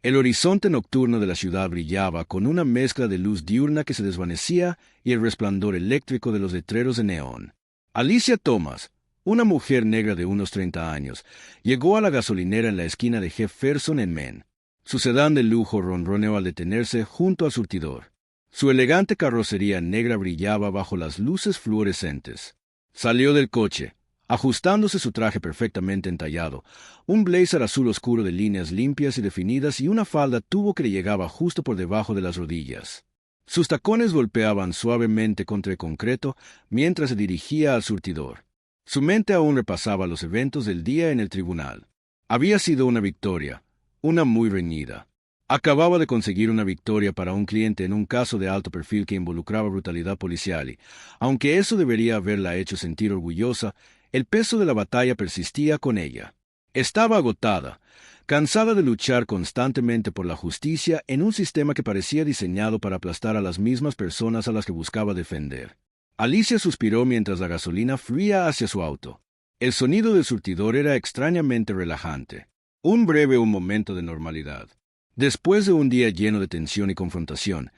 El horizonte nocturno de la ciudad brillaba con una mezcla de luz diurna que se desvanecía y el resplandor eléctrico de los letreros de neón. Alicia Thomas, una mujer negra de unos 30 años, llegó a la gasolinera en la esquina de Jefferson en Main. Su sedán de lujo ronroneó al detenerse junto al surtidor. Su elegante carrocería negra brillaba bajo las luces fluorescentes. Salió del coche, ajustándose su traje perfectamente entallado, un blazer azul oscuro de líneas limpias y definidas y una falda tubo que le llegaba justo por debajo de las rodillas. Sus tacones golpeaban suavemente contra el concreto mientras se dirigía al surtidor. Su mente aún repasaba los eventos del día en el tribunal. Había sido una victoria, una muy reñida. Acababa de conseguir una victoria para un cliente en un caso de alto perfil que involucraba brutalidad policial y, aunque eso debería haberla hecho sentir orgullosa, el peso de la batalla persistía con ella. Estaba agotada, cansada de luchar constantemente por la justicia en un sistema que parecía diseñado para aplastar a las mismas personas a las que buscaba defender. Alicia suspiró mientras la gasolina fluía hacia su auto. El sonido del surtidor era extrañamente relajante. Un momento de normalidad. Después de un día lleno de tensión y confrontación,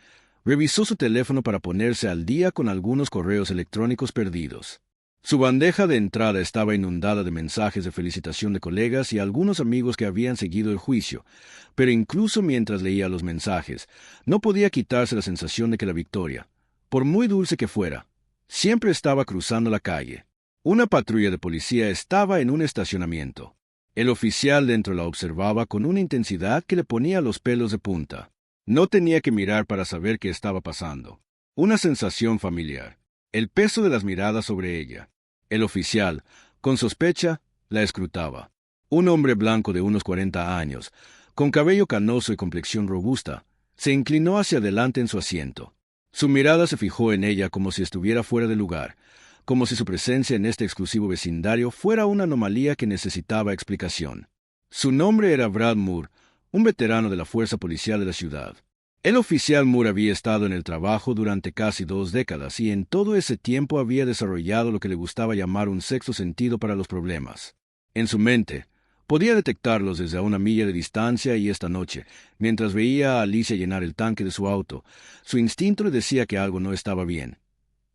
revisó su teléfono para ponerse al día con algunos correos electrónicos perdidos. Su bandeja de entrada estaba inundada de mensajes de felicitación de colegas y algunos amigos que habían seguido el juicio, pero incluso mientras leía los mensajes, no podía quitarse la sensación de que la victoria, por muy dulce que fuera, siempre estaba cruzando la calle. Una patrulla de policía estaba en un estacionamiento. El oficial dentro la observaba con una intensidad que le ponía los pelos de punta. No tenía que mirar para saber qué estaba pasando. Una sensación familiar. El peso de las miradas sobre ella. El oficial, con sospecha, la escrutaba. Un hombre blanco de unos 40 años, con cabello canoso y complexión robusta, se inclinó hacia adelante en su asiento. Su mirada se fijó en ella como si estuviera fuera de lugar, como si su presencia en este exclusivo vecindario fuera una anomalía que necesitaba explicación. Su nombre era Brad Moore, un veterano de la fuerza policial de la ciudad. El oficial Moore había estado en el trabajo durante casi 2 décadas y en todo ese tiempo había desarrollado lo que le gustaba llamar un sexto sentido para los problemas. En su mente, podía detectarlos desde a una milla de distancia y esta noche, mientras veía a Alicia llenar el tanque de su auto, su instinto le decía que algo no estaba bien.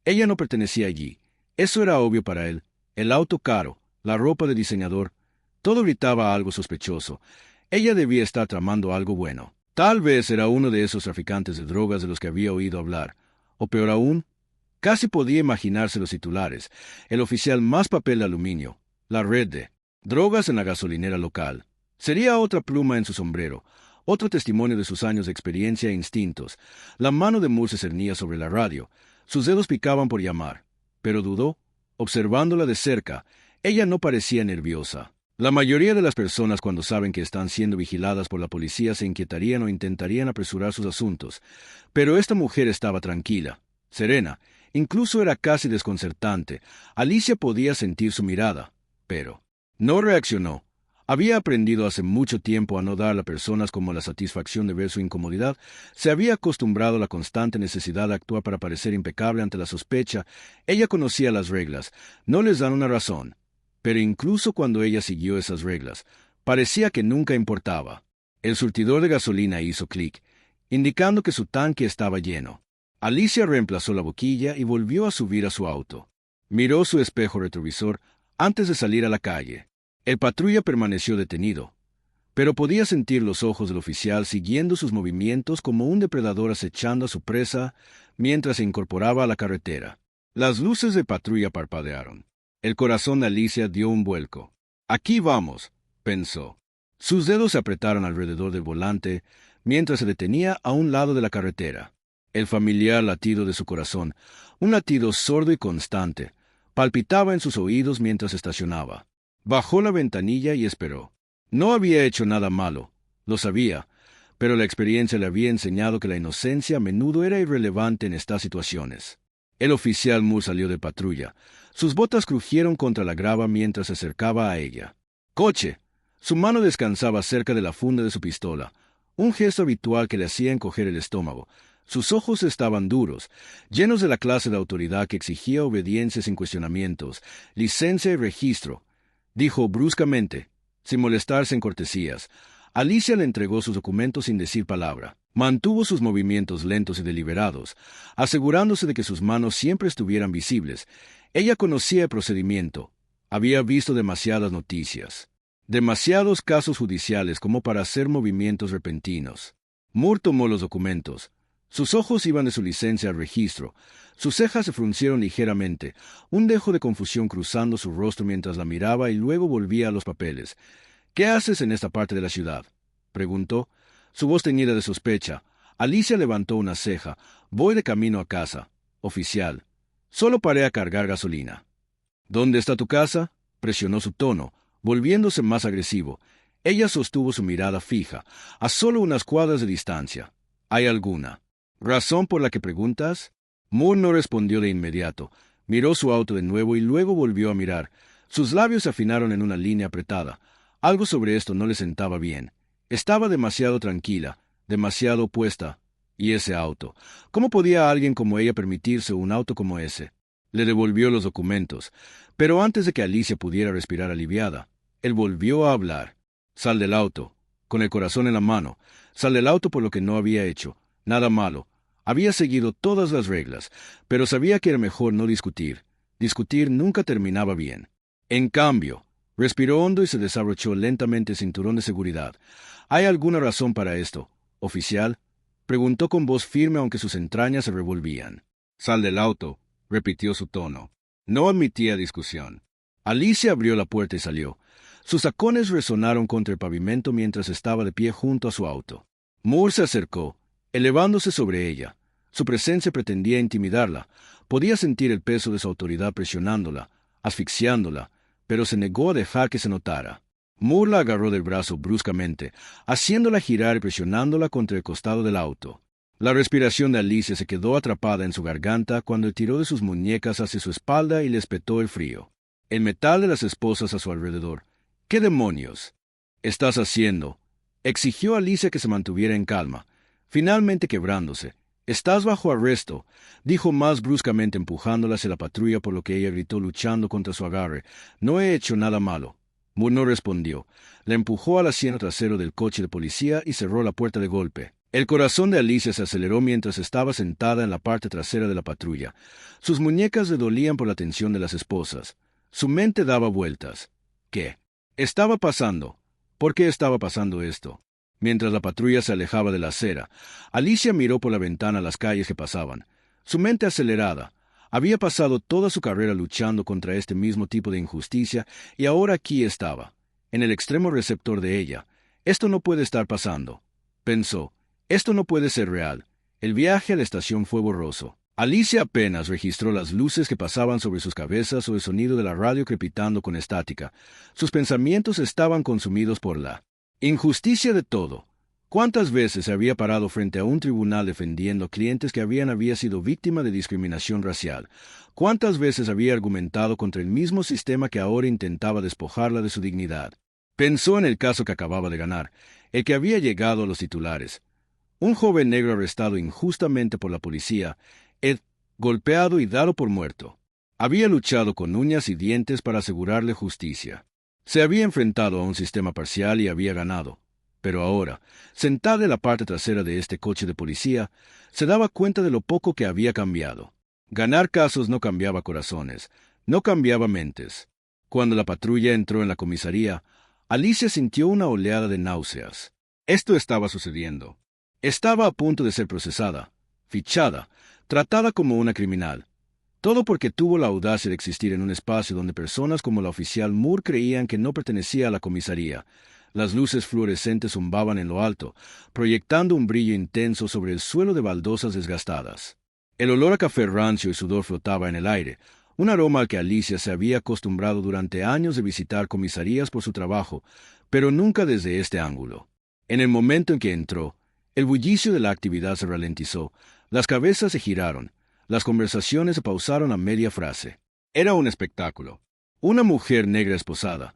Ella no pertenecía allí. Eso era obvio para él. El auto caro, la ropa de diseñador, todo gritaba algo sospechoso. Ella debía estar tramando algo bueno. Tal vez era uno de esos traficantes de drogas de los que había oído hablar. O peor aún, casi podía imaginarse los titulares. El oficial más papel de aluminio. La red de drogas en la gasolinera local. Sería otra pluma en su sombrero. Otro testimonio de sus años de experiencia e instintos. La mano de Moore se cernía sobre la radio. Sus dedos picaban por llamar. Pero dudó. Observándola de cerca, ella no parecía nerviosa. La mayoría de las personas cuando saben que están siendo vigiladas por la policía se inquietarían o intentarían apresurar sus asuntos. Pero esta mujer estaba tranquila, serena, incluso era casi desconcertante. Alicia podía sentir su mirada, pero no reaccionó. Había aprendido hace mucho tiempo a no dar a personas como la satisfacción de ver su incomodidad. Se había acostumbrado a la constante necesidad de actuar para parecer impecable ante la sospecha. Ella conocía las reglas. No les dan una razón. Pero incluso cuando ella siguió esas reglas, parecía que nunca importaba. El surtidor de gasolina hizo clic, indicando que su tanque estaba lleno. Alicia reemplazó la boquilla y volvió a subir a su auto. Miró su espejo retrovisor antes de salir a la calle. El patrulla permaneció detenido, pero podía sentir los ojos del oficial siguiendo sus movimientos como un depredador acechando a su presa mientras se incorporaba a la carretera. Las luces de patrulla parpadearon. El corazón de Alicia dio un vuelco. «Aquí vamos», pensó. Sus dedos se apretaron alrededor del volante mientras se detenía a un lado de la carretera. El familiar latido de su corazón, un latido sordo y constante, palpitaba en sus oídos mientras estacionaba. Bajó la ventanilla y esperó. No había hecho nada malo, lo sabía, pero la experiencia le había enseñado que la inocencia a menudo era irrelevante en estas situaciones. El oficial Moore salió de patrulla. Sus botas crujieron contra la grava mientras se acercaba a ella. «¡Coche!». Su mano descansaba cerca de la funda de su pistola, un gesto habitual que le hacía encoger el estómago. Sus ojos estaban duros, llenos de la clase de autoridad que exigía obediencia sin cuestionamientos, licencia y registro. Dijo bruscamente, sin molestarse en cortesías, Alicia le entregó sus documentos sin decir palabra. Mantuvo sus movimientos lentos y deliberados, asegurándose de que sus manos siempre estuvieran visibles. Ella conocía el procedimiento. Había visto demasiadas noticias, demasiados casos judiciales como para hacer movimientos repentinos. Moore tomó los documentos. Sus ojos iban de su licencia al registro. Sus cejas se fruncieron ligeramente, un dejo de confusión cruzando su rostro mientras la miraba y luego volvía a los papeles. «¿Qué haces en esta parte de la ciudad?», preguntó. Su voz teñida de sospecha. Alicia levantó una ceja. «Voy de camino a casa, oficial. Solo paré a cargar gasolina». «¿Dónde está tu casa?», presionó su tono, volviéndose más agresivo. Ella sostuvo su mirada fija, a solo unas cuadras de distancia. «¿Hay alguna razón por la que preguntas?». Moore no respondió de inmediato. Miró su auto de nuevo y luego volvió a mirar. Sus labios se afinaron en una línea apretada. Algo sobre esto no le sentaba bien. Estaba demasiado tranquila, demasiado opuesta. ¿Y ese auto? ¿Cómo podía alguien como ella permitirse un auto como ese? Le devolvió los documentos, pero antes de que Alicia pudiera respirar aliviada, él volvió a hablar. «Sal del auto», con el corazón en la mano. Sal del auto por lo que no había hecho. Nada malo. Había seguido todas las reglas, pero sabía que era mejor no discutir. Discutir nunca terminaba bien. En cambio, respiró hondo y se desabrochó lentamente el cinturón de seguridad. «¿Hay alguna razón para esto, oficial?», preguntó con voz firme aunque sus entrañas se revolvían. «Sal del auto», repitió su tono. No admitía discusión. Alicia abrió la puerta y salió. Sus tacones resonaron contra el pavimento mientras estaba de pie junto a su auto. Moore se acercó, elevándose sobre ella. Su presencia pretendía intimidarla. Podía sentir el peso de su autoridad presionándola, asfixiándola, pero se negó a dejar que se notara. Moore la agarró del brazo bruscamente, haciéndola girar y presionándola contra el costado del auto. La respiración de Alicia se quedó atrapada en su garganta cuando él tiró de sus muñecas hacia su espalda y le espetó el frío. El metal de las esposas a su alrededor. «¿Qué demonios estás haciendo?», exigió Alicia que se mantuviera en calma, finalmente quebrándose. «Estás bajo arresto», dijo más bruscamente empujándola hacia la patrulla por lo que ella gritó luchando contra su agarre. «No he hecho nada malo». Moore no respondió. La empujó al asiento trasero del coche de policía y cerró la puerta de golpe. El corazón de Alicia se aceleró mientras estaba sentada en la parte trasera de la patrulla. Sus muñecas le dolían por la tensión de las esposas. Su mente daba vueltas. ¿Qué estaba pasando? ¿Por qué estaba pasando esto? Mientras la patrulla se alejaba de la acera, Alicia miró por la ventana las calles que pasaban. Su mente acelerada. Había pasado toda su carrera luchando contra este mismo tipo de injusticia y ahora aquí estaba, en el extremo receptor de ella. «Esto no puede estar pasando», pensó. «Esto no puede ser real». El viaje a la estación fue borroso. Alicia apenas registró las luces que pasaban sobre sus cabezas o el sonido de la radio crepitando con estática. Sus pensamientos estaban consumidos por la injusticia de todo. ¿Cuántas veces se había parado frente a un tribunal defendiendo clientes que había sido víctima de discriminación racial? ¿Cuántas veces había argumentado contra el mismo sistema que ahora intentaba despojarla de su dignidad? Pensó en el caso que acababa de ganar, el que había llegado a los titulares. Un joven negro arrestado injustamente por la policía, golpeado y dado por muerto. Había luchado con uñas y dientes para asegurarle justicia. Se había enfrentado a un sistema parcial y había ganado. Pero ahora, sentada en la parte trasera de este coche de policía, se daba cuenta de lo poco que había cambiado. Ganar casos no cambiaba corazones, no cambiaba mentes. Cuando la patrulla entró en la comisaría, Alicia sintió una oleada de náuseas. Esto estaba sucediendo. Estaba a punto de ser procesada, fichada, tratada como una criminal. Todo porque tuvo la audacia de existir en un espacio donde personas como la oficial Moore creían que no pertenecía a la comisaría. Las luces fluorescentes zumbaban en lo alto, proyectando un brillo intenso sobre el suelo de baldosas desgastadas. El olor a café rancio y sudor flotaba en el aire, un aroma al que Alicia se había acostumbrado durante años de visitar comisarías por su trabajo, pero nunca desde este ángulo. En el momento en que entró, el bullicio de la actividad se ralentizó, las cabezas se giraron, las conversaciones se pausaron a media frase. Era un espectáculo. Una mujer negra esposada,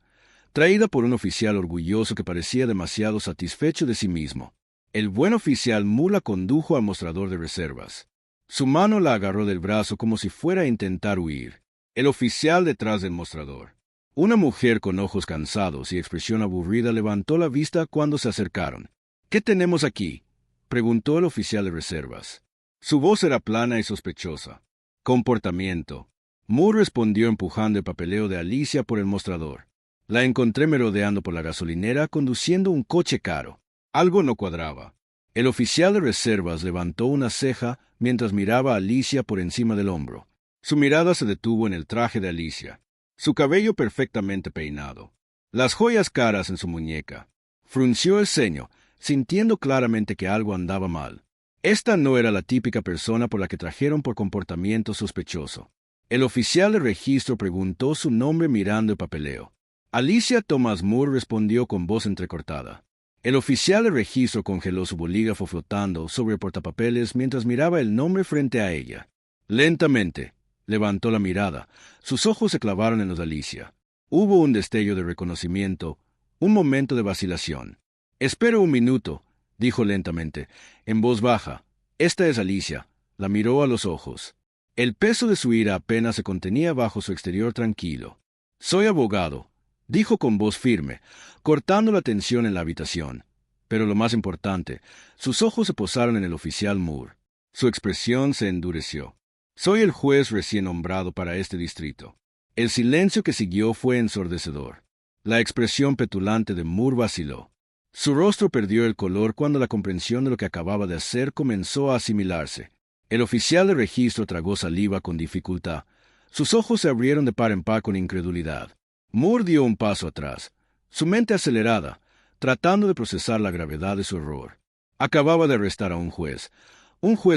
traída por un oficial orgulloso que parecía demasiado satisfecho de sí mismo. El buen oficial Moore la condujo al mostrador de reservas. Su mano la agarró del brazo como si fuera a intentar huir. El oficial detrás del mostrador. Una mujer con ojos cansados y expresión aburrida levantó la vista cuando se acercaron. ¿Qué tenemos aquí?, preguntó el oficial de reservas. Su voz era plana y sospechosa. Comportamiento. Moore respondió empujando el papeleo de Alicia por el mostrador. La encontré merodeando por la gasolinera conduciendo un coche caro. Algo no cuadraba. El oficial de reservas levantó una ceja mientras miraba a Alicia por encima del hombro. Su mirada se detuvo en el traje de Alicia. Su cabello perfectamente peinado. Las joyas caras en su muñeca. Frunció el ceño, sintiendo claramente que algo andaba mal. Esta no era la típica persona por la que trajeron por comportamiento sospechoso. El oficial de registro preguntó su nombre mirando el papeleo. Alicia Thomas Moore respondió con voz entrecortada. El oficial de registro congeló su bolígrafo flotando sobre el portapapeles mientras miraba el nombre frente a ella. Lentamente, levantó la mirada. Sus ojos se clavaron en los de Alicia. Hubo un destello de reconocimiento, un momento de vacilación. «Espera un minuto», dijo lentamente, en voz baja. «Esta es Alicia». La miró a los ojos. El peso de su ira apenas se contenía bajo su exterior tranquilo. «Soy abogado», dijo con voz firme, cortando la tensión en la habitación. Pero lo más importante, sus ojos se posaron en el oficial Moore. Su expresión se endureció. «Soy el juez recién nombrado para este distrito». El silencio que siguió fue ensordecedor. La expresión petulante de Moore vaciló. Su rostro perdió el color cuando la comprensión de lo que acababa de hacer comenzó a asimilarse. El oficial de registro tragó saliva con dificultad. Sus ojos se abrieron de par en par con incredulidad. Moore dio un paso atrás, su mente acelerada, tratando de procesar la gravedad de su error. Acababa de arrestar a un juez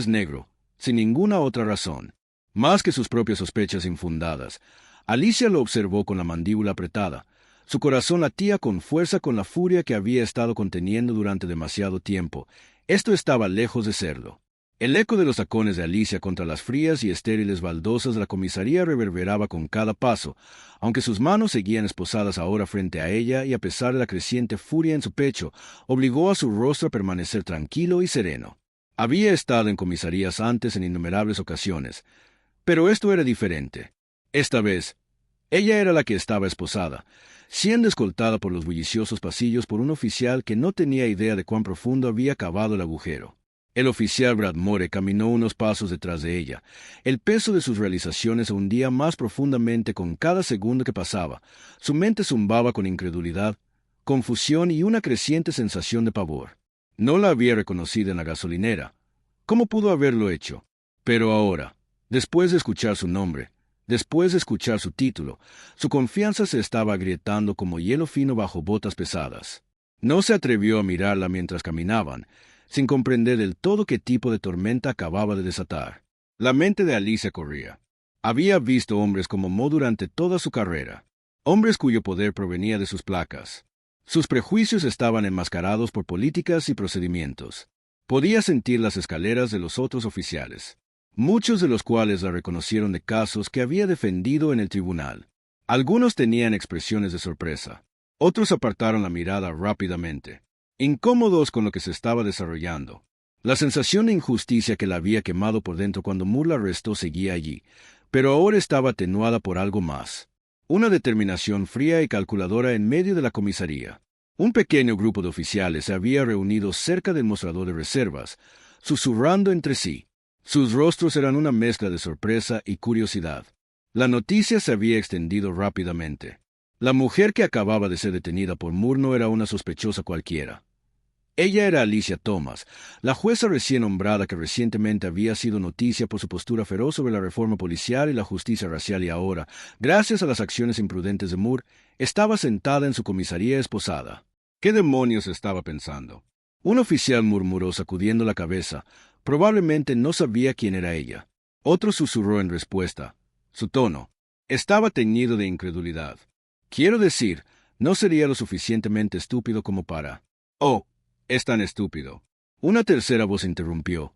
negro, sin ninguna otra razón, más que sus propias sospechas infundadas. Alicia lo observó con la mandíbula apretada. Su corazón latía con fuerza con la furia que había estado conteniendo durante demasiado tiempo. Esto estaba lejos de serlo. El eco de los tacones de Alicia contra las frías y estériles baldosas de la comisaría reverberaba con cada paso, aunque sus manos seguían esposadas ahora frente a ella y a pesar de la creciente furia en su pecho, obligó a su rostro a permanecer tranquilo y sereno. Había estado en comisarías antes en innumerables ocasiones, pero esto era diferente. Esta vez, ella era la que estaba esposada, siendo escoltada por los bulliciosos pasillos por un oficial que no tenía idea de cuán profundo había cavado el agujero. El oficial Bradmore caminó unos pasos detrás de ella. El peso de sus realizaciones se hundía más profundamente con cada segundo que pasaba. Su mente zumbaba con incredulidad, confusión y una creciente sensación de pavor. No la había reconocido en la gasolinera. ¿Cómo pudo haberlo hecho? Pero ahora, después de escuchar su nombre, después de escuchar su título, su confianza se estaba agrietando como hielo fino bajo botas pesadas. No se atrevió a mirarla mientras caminaban, sin comprender del todo qué tipo de tormenta acababa de desatar. La mente de Alicia corría. Había visto hombres como Mo durante toda su carrera, hombres cuyo poder provenía de sus placas. Sus prejuicios estaban enmascarados por políticas y procedimientos. Podía sentir las escaleras de los otros oficiales, muchos de los cuales la reconocieron de casos que había defendido en el tribunal. Algunos tenían expresiones de sorpresa, otros apartaron la mirada rápidamente, incómodos con lo que se estaba desarrollando. La sensación de injusticia que la había quemado por dentro cuando Moore la arrestó seguía allí, pero ahora estaba atenuada por algo más. Una determinación fría y calculadora en medio de la comisaría. Un pequeño grupo de oficiales se había reunido cerca del mostrador de reservas, susurrando entre sí. Sus rostros eran una mezcla de sorpresa y curiosidad. La noticia se había extendido rápidamente. La mujer que acababa de ser detenida por Moore no era una sospechosa cualquiera. Ella era Alicia Thomas, la jueza recién nombrada que recientemente había sido noticia por su postura feroz sobre la reforma policial y la justicia racial y ahora, gracias a las acciones imprudentes de Moore, estaba sentada en su comisaría esposada. ¿Qué demonios estaba pensando? Un oficial murmuró sacudiendo la cabeza. Probablemente no sabía quién era ella. Otro susurró en respuesta. Su tono estaba teñido de incredulidad. Quiero decir, no sería lo suficientemente estúpido como para... «Oh, es tan estúpido». Una tercera voz interrumpió.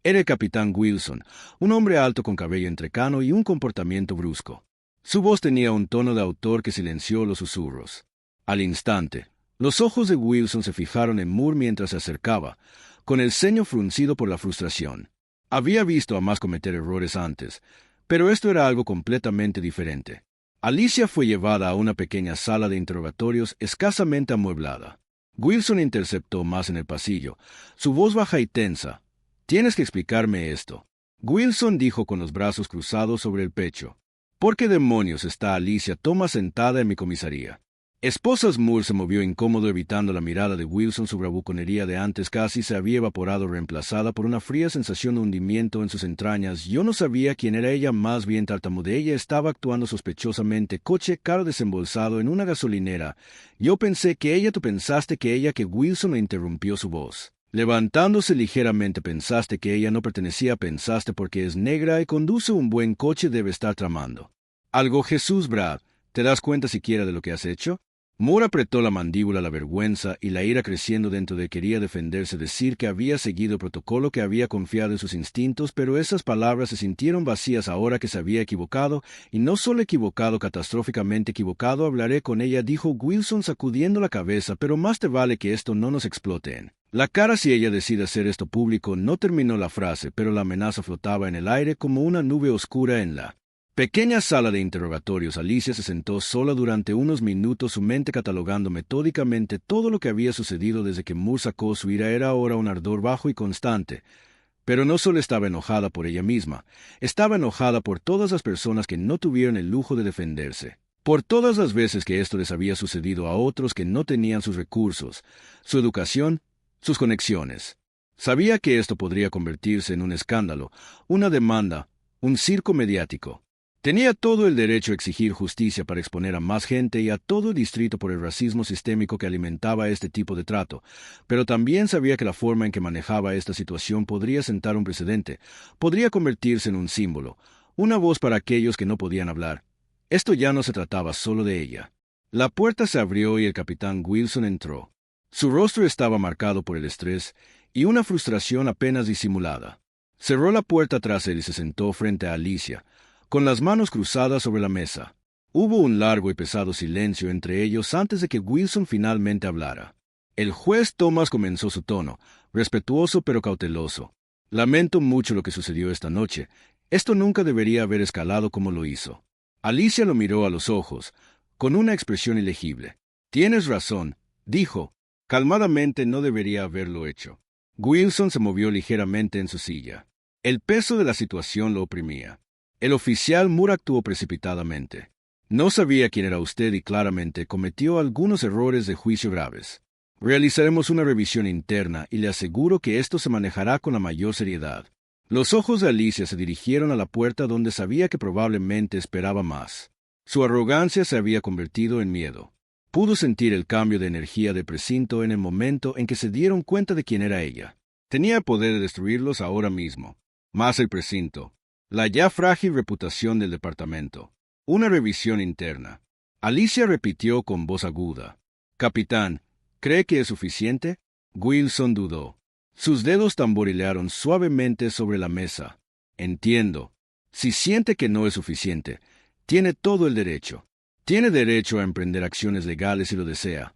Era el capitán Wilson, un hombre alto con cabello entrecano y un comportamiento brusco. Su voz tenía un tono de autor que silenció los susurros. Al instante, los ojos de Wilson se fijaron en Moore mientras se acercaba, con el ceño fruncido por la frustración. Había visto a más cometer errores antes, pero esto era algo completamente diferente. Alicia fue llevada a una pequeña sala de interrogatorios escasamente amueblada. Wilson interceptó más en el pasillo, su voz baja y tensa. «Tienes que explicarme esto», Wilson dijo con los brazos cruzados sobre el pecho. «¿Por qué demonios está Alicia Thomas sentada en mi comisaría?» Esposas Moore se movió incómodo evitando la mirada de Wilson. Su bravuconería de antes casi se había evaporado, reemplazada por una fría sensación de hundimiento en sus entrañas. «Yo no sabía quién era ella», más bien tartamudeó. «Ella estaba actuando sospechosamente. Coche caro desembolsado en una gasolinera. Yo pensé que ella, tú pensaste que ella, que Wilson le interrumpió su voz. Levantándose ligeramente, pensaste que ella no pertenecía, pensaste porque es negra y conduce un buen coche debe estar tramando algo. Jesús, Brad, ¿te das cuenta siquiera de lo que has hecho?» Moore apretó la mandíbula, la vergüenza y la ira creciendo dentro de él. Quería defenderse, decir que había seguido el protocolo, que había confiado en sus instintos, pero esas palabras se sintieron vacías ahora que se había equivocado, y no solo equivocado, catastróficamente equivocado. «Hablaré con ella», dijo Wilson sacudiendo la cabeza, «pero más te vale que esto no nos explote en la cara si ella decide hacer esto público». No terminó la frase, pero la amenaza flotaba en el aire como una nube oscura en la pequeña sala de interrogatorios. Alicia se sentó sola durante unos minutos, su mente catalogando metódicamente todo lo que había sucedido desde que Moore sacó su ira. Era ahora un ardor bajo y constante. Pero no solo estaba enojada por ella misma, estaba enojada por todas las personas que no tuvieron el lujo de defenderse. Por todas las veces que esto les había sucedido a otros que no tenían sus recursos, su educación, sus conexiones. Sabía que esto podría convertirse en un escándalo, una demanda, un circo mediático. Tenía todo el derecho a exigir justicia para exponer a más gente y a todo el distrito por el racismo sistémico que alimentaba este tipo de trato, pero también sabía que la forma en que manejaba esta situación podría sentar un precedente, podría convertirse en un símbolo, una voz para aquellos que no podían hablar. Esto ya no se trataba solo de ella. La puerta se abrió y el capitán Wilson entró. Su rostro estaba marcado por el estrés y una frustración apenas disimulada. Cerró la puerta tras él y se sentó frente a Alicia, con las manos cruzadas sobre la mesa. Hubo un largo y pesado silencio entre ellos antes de que Wilson finalmente hablara. El juez Thomas comenzó su tono, respetuoso pero cauteloso. «Lamento mucho lo que sucedió esta noche. Esto nunca debería haber escalado como lo hizo». Alicia lo miró a los ojos, con una expresión ilegible. «Tienes razón», dijo. «Calmadamente, no debería haberlo hecho». Wilson se movió ligeramente en su silla. El peso de la situación lo oprimía. El oficial Moore actuó precipitadamente. «No sabía quién era usted y claramente cometió algunos errores de juicio graves. Realizaremos una revisión interna y le aseguro que esto se manejará con la mayor seriedad». Los ojos de Alicia se dirigieron a la puerta, donde sabía que probablemente esperaba más. Su arrogancia se había convertido en miedo. Pudo sentir el cambio de energía del precinto en el momento en que se dieron cuenta de quién era ella. Tenía el poder de destruirlos ahora mismo. Más el precinto. La ya frágil reputación del departamento. Una revisión interna. Alicia repitió con voz aguda. «Capitán, ¿cree que es suficiente?» Wilson dudó. Sus dedos tamborilearon suavemente sobre la mesa. «Entiendo. Si siente que no es suficiente, tiene todo el derecho. Tiene derecho a emprender acciones legales si lo desea.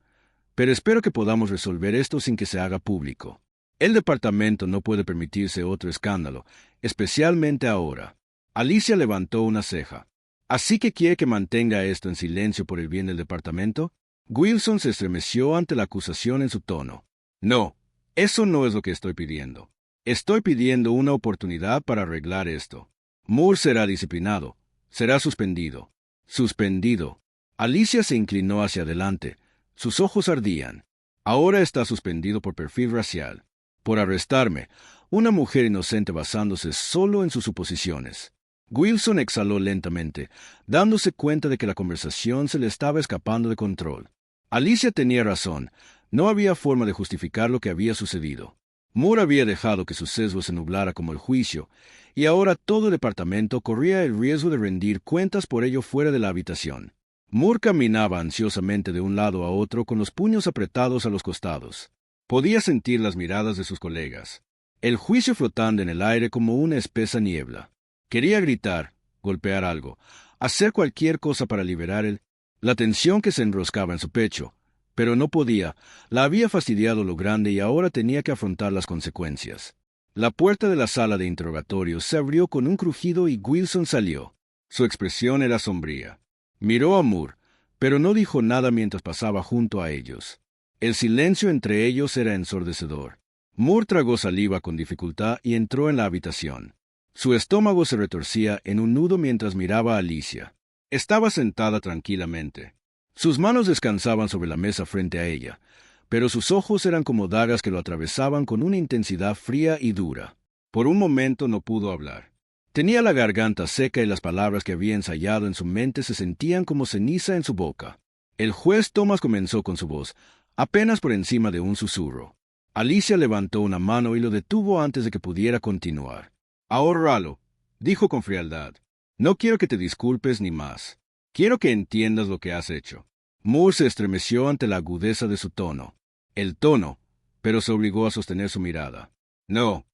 Pero espero que podamos resolver esto sin que se haga público. El departamento no puede permitirse otro escándalo, especialmente ahora». Alicia levantó una ceja. «¿Así que quiere que mantenga esto en silencio por el bien del departamento?» Wilson se estremeció ante la acusación en su tono. «No, eso no es lo que estoy pidiendo. Estoy pidiendo una oportunidad para arreglar esto. Moore será disciplinado, será suspendido». «Suspendido». Alicia se inclinó hacia adelante. Sus ojos ardían. «Ahora está suspendido por perfil racial. Por arrestarme, una mujer inocente basándose solo en sus suposiciones». Wilson exhaló lentamente, dándose cuenta de que la conversación se le estaba escapando de control. Alicia tenía razón. No había forma de justificar lo que había sucedido. Moore había dejado que su sesgo se nublara como el juicio, y ahora todo el departamento corría el riesgo de rendir cuentas por ello fuera de la habitación. Moore caminaba ansiosamente de un lado a otro con los puños apretados a los costados. Podía sentir las miradas de sus colegas. El juicio flotando en el aire como una espesa niebla. Quería gritar, golpear algo, hacer cualquier cosa para liberar la tensión que se enroscaba en su pecho, pero no podía. La había fastidiado lo grande y ahora tenía que afrontar las consecuencias. La puerta de la sala de interrogatorios se abrió con un crujido y Wilson salió. Su expresión era sombría. Miró a Moore, pero no dijo nada mientras pasaba junto a ellos. El silencio entre ellos era ensordecedor. Moore tragó saliva con dificultad y entró en la habitación. Su estómago se retorcía en un nudo mientras miraba a Alicia. Estaba sentada tranquilamente. Sus manos descansaban sobre la mesa frente a ella, pero sus ojos eran como dagas que lo atravesaban con una intensidad fría y dura. Por un momento no pudo hablar. Tenía la garganta seca y las palabras que había ensayado en su mente se sentían como ceniza en su boca. El juez Thomas comenzó con su voz, apenas por encima de un susurro. Alicia levantó una mano y lo detuvo antes de que pudiera continuar. «Ahórralo», dijo con frialdad. «No quiero que te disculpes ni más. Quiero que entiendas lo que has hecho». Moore se estremeció ante la agudeza de su tono. El tono, pero se obligó a sostener su mirada. No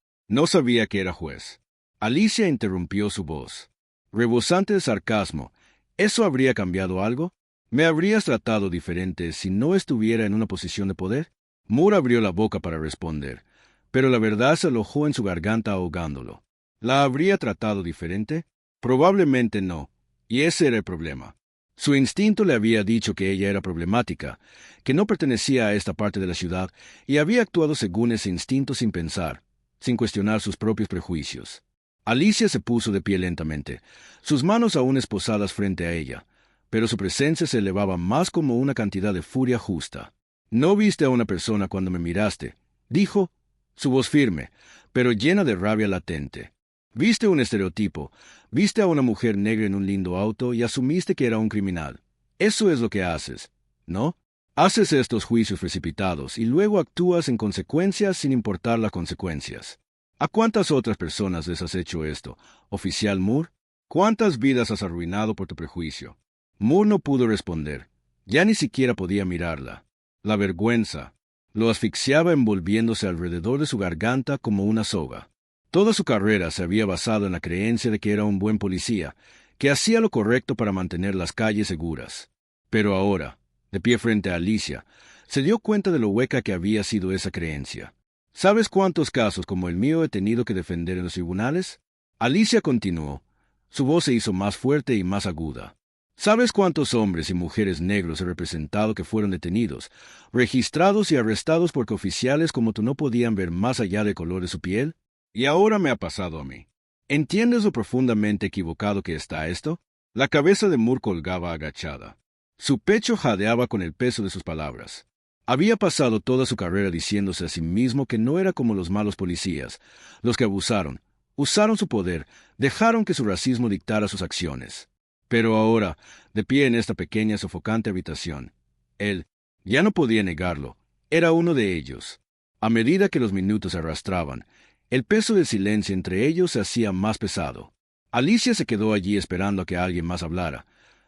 sabía que era juez. Alicia interrumpió su voz. Rebosante de sarcasmo. ¿Eso habría cambiado algo? ¿Me habrías tratado diferente si no estuviera en una posición de poder? Moore abrió la boca para responder, pero la verdad se alojó en su garganta ahogándolo. ¿La habría tratado diferente? Probablemente no, y ese era el problema. Su instinto le había dicho que ella era problemática, que no pertenecía a esta parte de la ciudad, y había actuado según ese instinto sin pensar, sin cuestionar sus propios prejuicios. Alicia se puso de pie lentamente, sus manos aún esposadas frente a ella, pero su presencia se elevaba más como una cantidad de furia justa. «No viste a una persona cuando me miraste», dijo, su voz firme, pero llena de rabia latente. «Viste un estereotipo, viste a una mujer negra en un lindo auto y asumiste que era un criminal. Eso es lo que haces, ¿no? Haces estos juicios precipitados y luego actúas en consecuencia sin importar las consecuencias. ¿A cuántas otras personas les has hecho esto, oficial Moore? ¿Cuántas vidas has arruinado por tu prejuicio?» Moore no pudo responder. Ya ni siquiera podía mirarla. La vergüenza lo asfixiaba envolviéndose alrededor de su garganta como una soga. Toda su carrera se había basado en la creencia de que era un buen policía, que hacía lo correcto para mantener las calles seguras. Pero ahora, de pie frente a Alicia, se dio cuenta de lo hueca que había sido esa creencia. ¿Sabes cuántos casos como el mío he tenido que defender en los tribunales? Alicia continuó. Su voz se hizo más fuerte y más aguda. ¿Sabes cuántos hombres y mujeres negros he representado que fueron detenidos, registrados y arrestados porque oficiales como tú no podían ver más allá del color de su piel? Y ahora me ha pasado a mí. ¿Entiendes lo profundamente equivocado que está esto? La cabeza de Moore colgaba agachada. Su pecho jadeaba con el peso de sus palabras. Había pasado toda su carrera diciéndose a sí mismo que no era como los malos policías, los que abusaron, usaron su poder, dejaron que su racismo dictara sus acciones. Pero ahora, de pie en esta pequeña sofocante habitación, él, ya no podía negarlo, era uno de ellos. A medida que los minutos se arrastraban, el peso del silencio entre ellos se hacía más pesado. Alicia se quedó allí esperando a que alguien más hablara,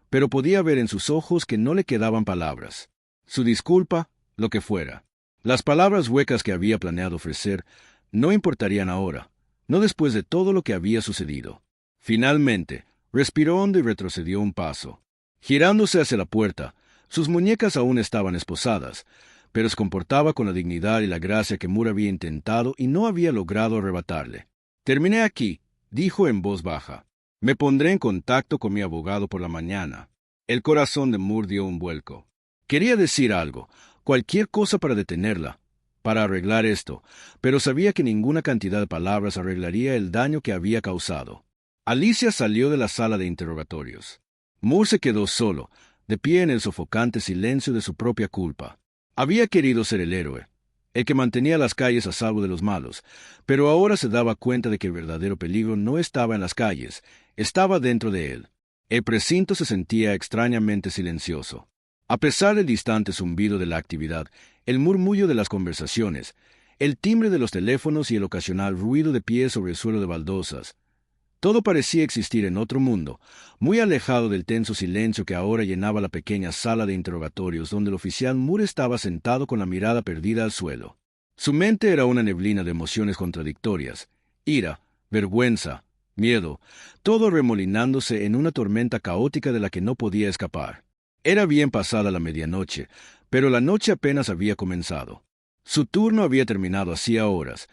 pero podía ver en sus ojos que no le quedaban palabras. Su disculpa, lo que fuera. Las palabras huecas que había planeado ofrecer no importarían ahora, no después de todo lo que había sucedido. Finalmente, respiró hondo y retrocedió un paso. Girándose hacia la puerta, sus muñecas aún estaban esposadas, pero se comportaba con la dignidad y la gracia que Moore había intentado y no había logrado arrebatarle. «Terminé aquí», dijo en voz baja. «Me pondré en contacto con mi abogado por la mañana». El corazón de Moore dio un vuelco. Quería decir algo, cualquier cosa para detenerla, para arreglar esto, pero sabía que ninguna cantidad de palabras arreglaría el daño que había causado. Alicia salió de la sala de interrogatorios. Moore se quedó solo, de pie en el sofocante silencio de su propia culpa. Había querido ser el héroe, el que mantenía las calles a salvo de los malos, pero ahora se daba cuenta de que el verdadero peligro no estaba en las calles, estaba dentro de él. El precinto se sentía extrañamente silencioso. A pesar del distante zumbido de la actividad, el murmullo de las conversaciones, el timbre de los teléfonos y el ocasional ruido de pies sobre el suelo de baldosas, todo parecía existir en otro mundo, muy alejado del tenso silencio que ahora llenaba la pequeña sala de interrogatorios donde el oficial Moore estaba sentado con la mirada perdida al suelo. Su mente era una neblina de emociones contradictorias, ira, vergüenza, miedo, todo remolinándose en una tormenta caótica de la que no podía escapar. Era bien pasada la medianoche, pero la noche apenas había comenzado. Su turno había terminado hacía horas,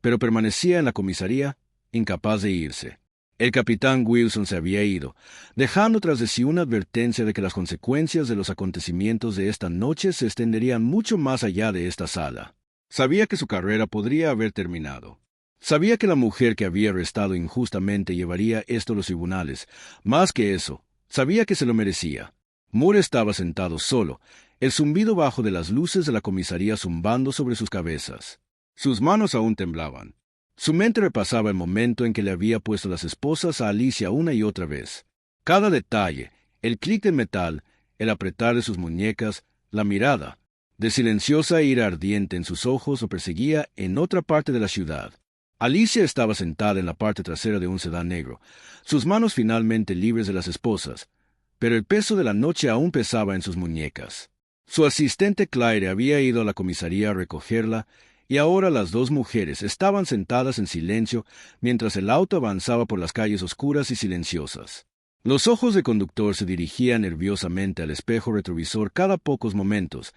pero permanecía en la comisaría, incapaz de irse. El capitán Wilson se había ido, dejando tras de sí una advertencia de que las consecuencias de los acontecimientos de esta noche se extenderían mucho más allá de esta sala. Sabía que su carrera podría haber terminado. Sabía que la mujer que había arrestado injustamente llevaría esto a los tribunales. Más que eso, sabía que se lo merecía. Moore estaba sentado solo, el zumbido bajo de las luces de la comisaría zumbando sobre sus cabezas. Sus manos aún temblaban. Su mente repasaba el momento en que le había puesto las esposas a Alicia una y otra vez. Cada detalle, el clic de metal, el apretar de sus muñecas, la mirada, de silenciosa ira ardiente en sus ojos lo perseguía en otra parte de la ciudad. Alicia estaba sentada en la parte trasera de un sedán negro, sus manos finalmente libres de las esposas, pero el peso de la noche aún pesaba en sus muñecas. Su asistente Claire había ido a la comisaría a recogerla, y ahora las dos mujeres estaban sentadas en silencio mientras el auto avanzaba por las calles oscuras y silenciosas. Los ojos del conductor se dirigían nerviosamente al espejo retrovisor cada pocos momentos,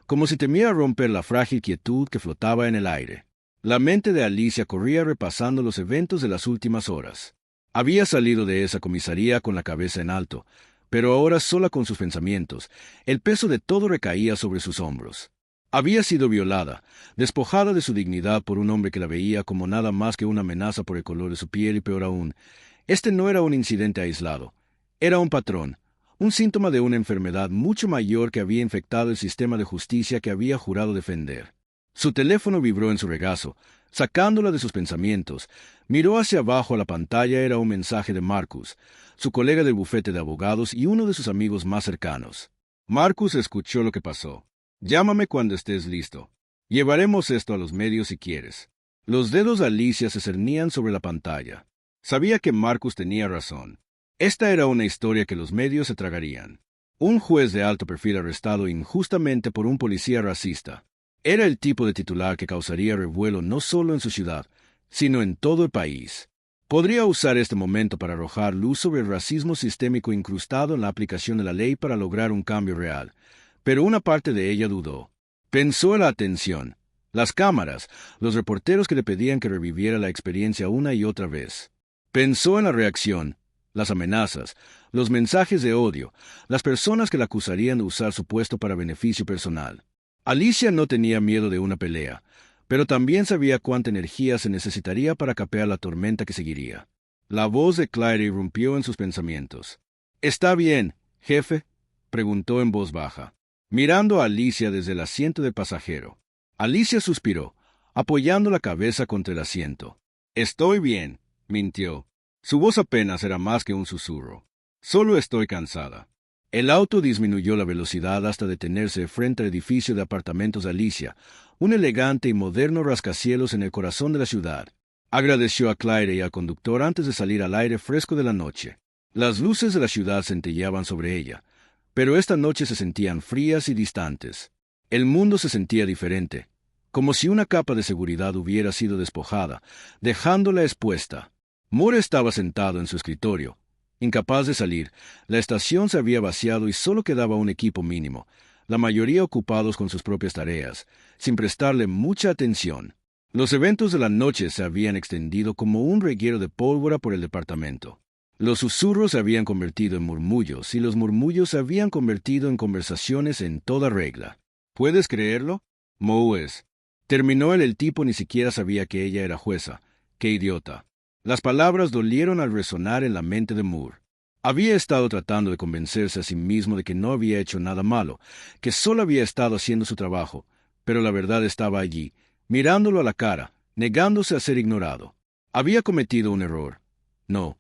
como si temiera romper la frágil quietud que flotaba en el aire. La mente de Alicia corría repasando los eventos de las últimas horas. Había salido de esa comisaría con la cabeza en alto, pero ahora sola con sus pensamientos, el peso de todo recaía sobre sus hombros. Había sido violada, despojada de su dignidad por un hombre que la veía como nada más que una amenaza por el color de su piel y peor aún, este no era un incidente aislado, era un patrón, un síntoma de una enfermedad mucho mayor que había infectado el sistema de justicia que había jurado defender. Su teléfono vibró en su regazo, sacándola de sus pensamientos. Miró hacia abajo a la pantalla. Era un mensaje de Marcus, su colega del bufete de abogados y uno de sus amigos más cercanos. Marcus escuchó lo que pasó. Llámame cuando estés listo. Llevaremos esto a los medios si quieres. Los dedos de Alicia se cernían sobre la pantalla. Sabía que Marcus tenía razón. Esta era una historia que los medios se tragarían. Un juez de alto perfil arrestado injustamente por un policía racista. Era el tipo de titular que causaría revuelo no solo en su ciudad, sino en todo el país. Podría usar este momento para arrojar luz sobre el racismo sistémico incrustado en la aplicación de la ley para lograr un cambio real, pero una parte de ella dudó. Pensó en la atención, las cámaras, los reporteros que le pedían que reviviera la experiencia una y otra vez. Pensó en la reacción, las amenazas, los mensajes de odio, las personas que la acusarían de usar su puesto para beneficio personal. Alicia no tenía miedo de una pelea, pero también sabía cuánta energía se necesitaría para capear la tormenta que seguiría. La voz de Claire irrumpió en sus pensamientos. «¿Está bien, jefe?», preguntó en voz baja, mirando a Alicia desde el asiento del pasajero. Alicia suspiró, apoyando la cabeza contra el asiento. «Estoy bien», mintió. Su voz apenas era más que un susurro. «Solo estoy cansada». El auto disminuyó la velocidad hasta detenerse frente al edificio de apartamentos de Alicia, un elegante y moderno rascacielos en el corazón de la ciudad. Agradeció a Claire y al conductor antes de salir al aire fresco de la noche. Las luces de la ciudad centelleaban sobre ella, pero esta noche se sentían frías y distantes. El mundo se sentía diferente, como si una capa de seguridad hubiera sido despojada, dejándola expuesta. Moore estaba sentado en su escritorio. Incapaz de salir, la estación se había vaciado y solo quedaba un equipo mínimo, la mayoría ocupados con sus propias tareas, sin prestarle mucha atención. Los eventos de la noche se habían extendido como un reguero de pólvora por el departamento. Los susurros se habían convertido en murmullos y los murmullos se habían convertido en conversaciones en toda regla. ¿Puedes creerlo? Moes. Terminó el tipo ni siquiera sabía que ella era jueza. ¡Qué idiota! Las palabras dolieron al resonar en la mente de Moore. Había estado tratando de convencerse a sí mismo de que no había hecho nada malo, que solo había estado haciendo su trabajo, pero la verdad estaba allí, mirándolo a la cara, negándose a ser ignorado. Había cometido un error. No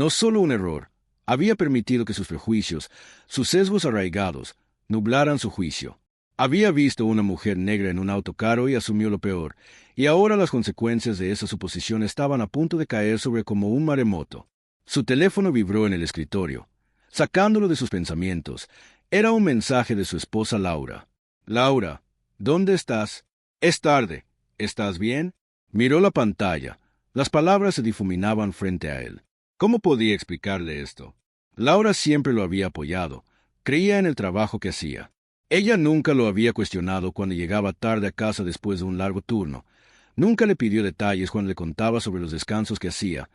solo un error. Había permitido que sus prejuicios, sus sesgos arraigados, nublaran su juicio. Había visto una mujer negra en un auto caro y asumió lo peor, y ahora las consecuencias de esa suposición estaban a punto de caer sobre como un maremoto. Su teléfono vibró en el escritorio, sacándolo de sus pensamientos. Era un mensaje de su esposa Laura. «Laura, ¿dónde estás? Es tarde. ¿Estás bien?» Miró la pantalla. Las palabras se difuminaban frente a él. ¿Cómo podía explicarle esto? Laura siempre lo había apoyado. Creía en el trabajo que hacía. Ella nunca lo había cuestionado cuando llegaba tarde a casa después de un largo turno. Nunca le pidió detalles cuando le contaba sobre los descansos que hacía,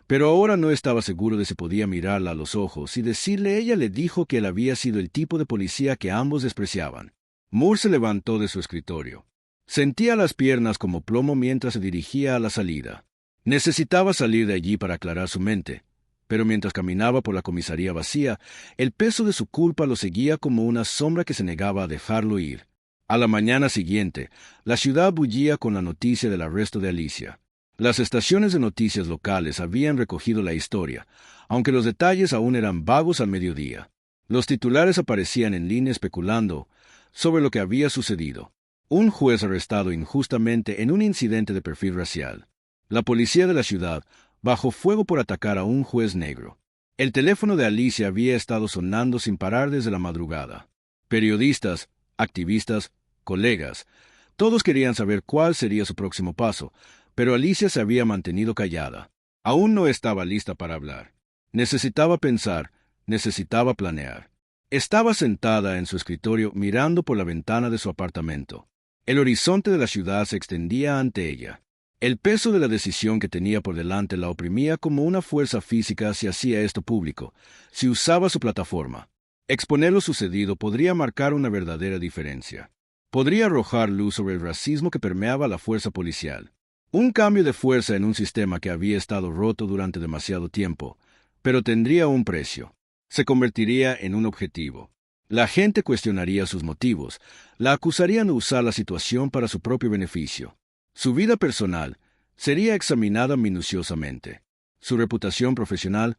Pero ahora no estaba seguro de si podía mirarla a los ojos y decirle. Ella le dijo que él había sido el tipo de policía que ambos despreciaban. Moore se levantó de su escritorio. Sentía las piernas como plomo mientras se dirigía a la salida. Necesitaba salir de allí para aclarar su mente, pero mientras caminaba por la comisaría vacía, el peso de su culpa lo seguía como una sombra que se negaba a dejarlo ir. A la mañana siguiente, la ciudad bullía con la noticia del arresto de Alicia. Las estaciones de noticias locales habían recogido la historia, aunque los detalles aún eran vagos al mediodía. Los titulares aparecían en línea especulando sobre lo que había sucedido. Un juez arrestado injustamente en un incidente de perfil racial. La policía de la ciudad bajo fuego por atacar a un juez negro. El teléfono de Alicia había estado sonando sin parar desde la madrugada. Periodistas, activistas, colegas, todos querían saber cuál sería su próximo paso, pero Alicia se había mantenido callada. Aún no estaba lista para hablar. Necesitaba pensar, necesitaba planear. Estaba sentada en su escritorio mirando por la ventana de su apartamento. El horizonte de la ciudad se extendía ante ella. El peso de la decisión que tenía por delante la oprimía como una fuerza física si hacía esto público, si usaba su plataforma. Exponer lo sucedido podría marcar una verdadera diferencia. Podría arrojar luz sobre el racismo que permeaba la fuerza policial. Un cambio de fuerza en un sistema que había estado roto durante demasiado tiempo, pero tendría un precio. Se convertiría en un objetivo. La gente cuestionaría sus motivos, la acusarían de usar la situación para su propio beneficio. Su vida personal sería examinada minuciosamente. Su reputación profesional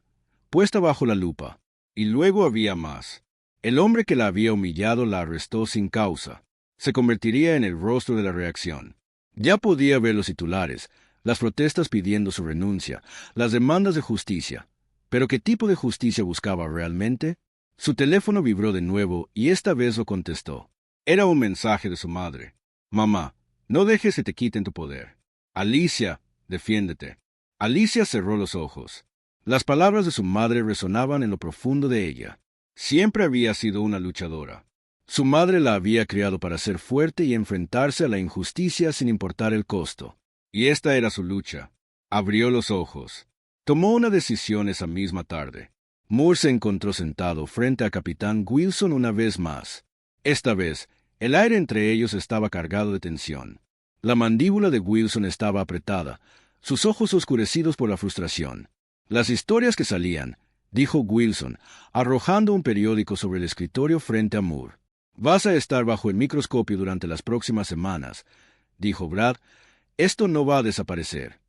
puesta bajo la lupa. Y luego había más. El hombre que la había humillado la arrestó sin causa. Se convertiría en el rostro de la reacción. Ya podía ver los titulares, las protestas pidiendo su renuncia, las demandas de justicia. ¿Pero qué tipo de justicia buscaba realmente? Su teléfono vibró de nuevo y esta vez lo contestó. Era un mensaje de su madre. Mamá, no dejes que te quiten tu poder. Alicia, defiéndete. Alicia cerró los ojos. Las palabras de su madre resonaban en lo profundo de ella. Siempre había sido una luchadora. Su madre la había criado para ser fuerte y enfrentarse a la injusticia sin importar el costo. Y esta era su lucha. Abrió los ojos. Tomó una decisión esa misma tarde. Moore se encontró sentado frente al capitán Wilson una vez más. Esta vez, el aire entre ellos estaba cargado de tensión. La mandíbula de Wilson estaba apretada, sus ojos oscurecidos por la frustración. Las historias que salían, dijo Wilson, arrojando un periódico sobre el escritorio frente a Moore. Vas a estar bajo el microscopio durante las próximas semanas, dijo Brad. Esto no va a desaparecer.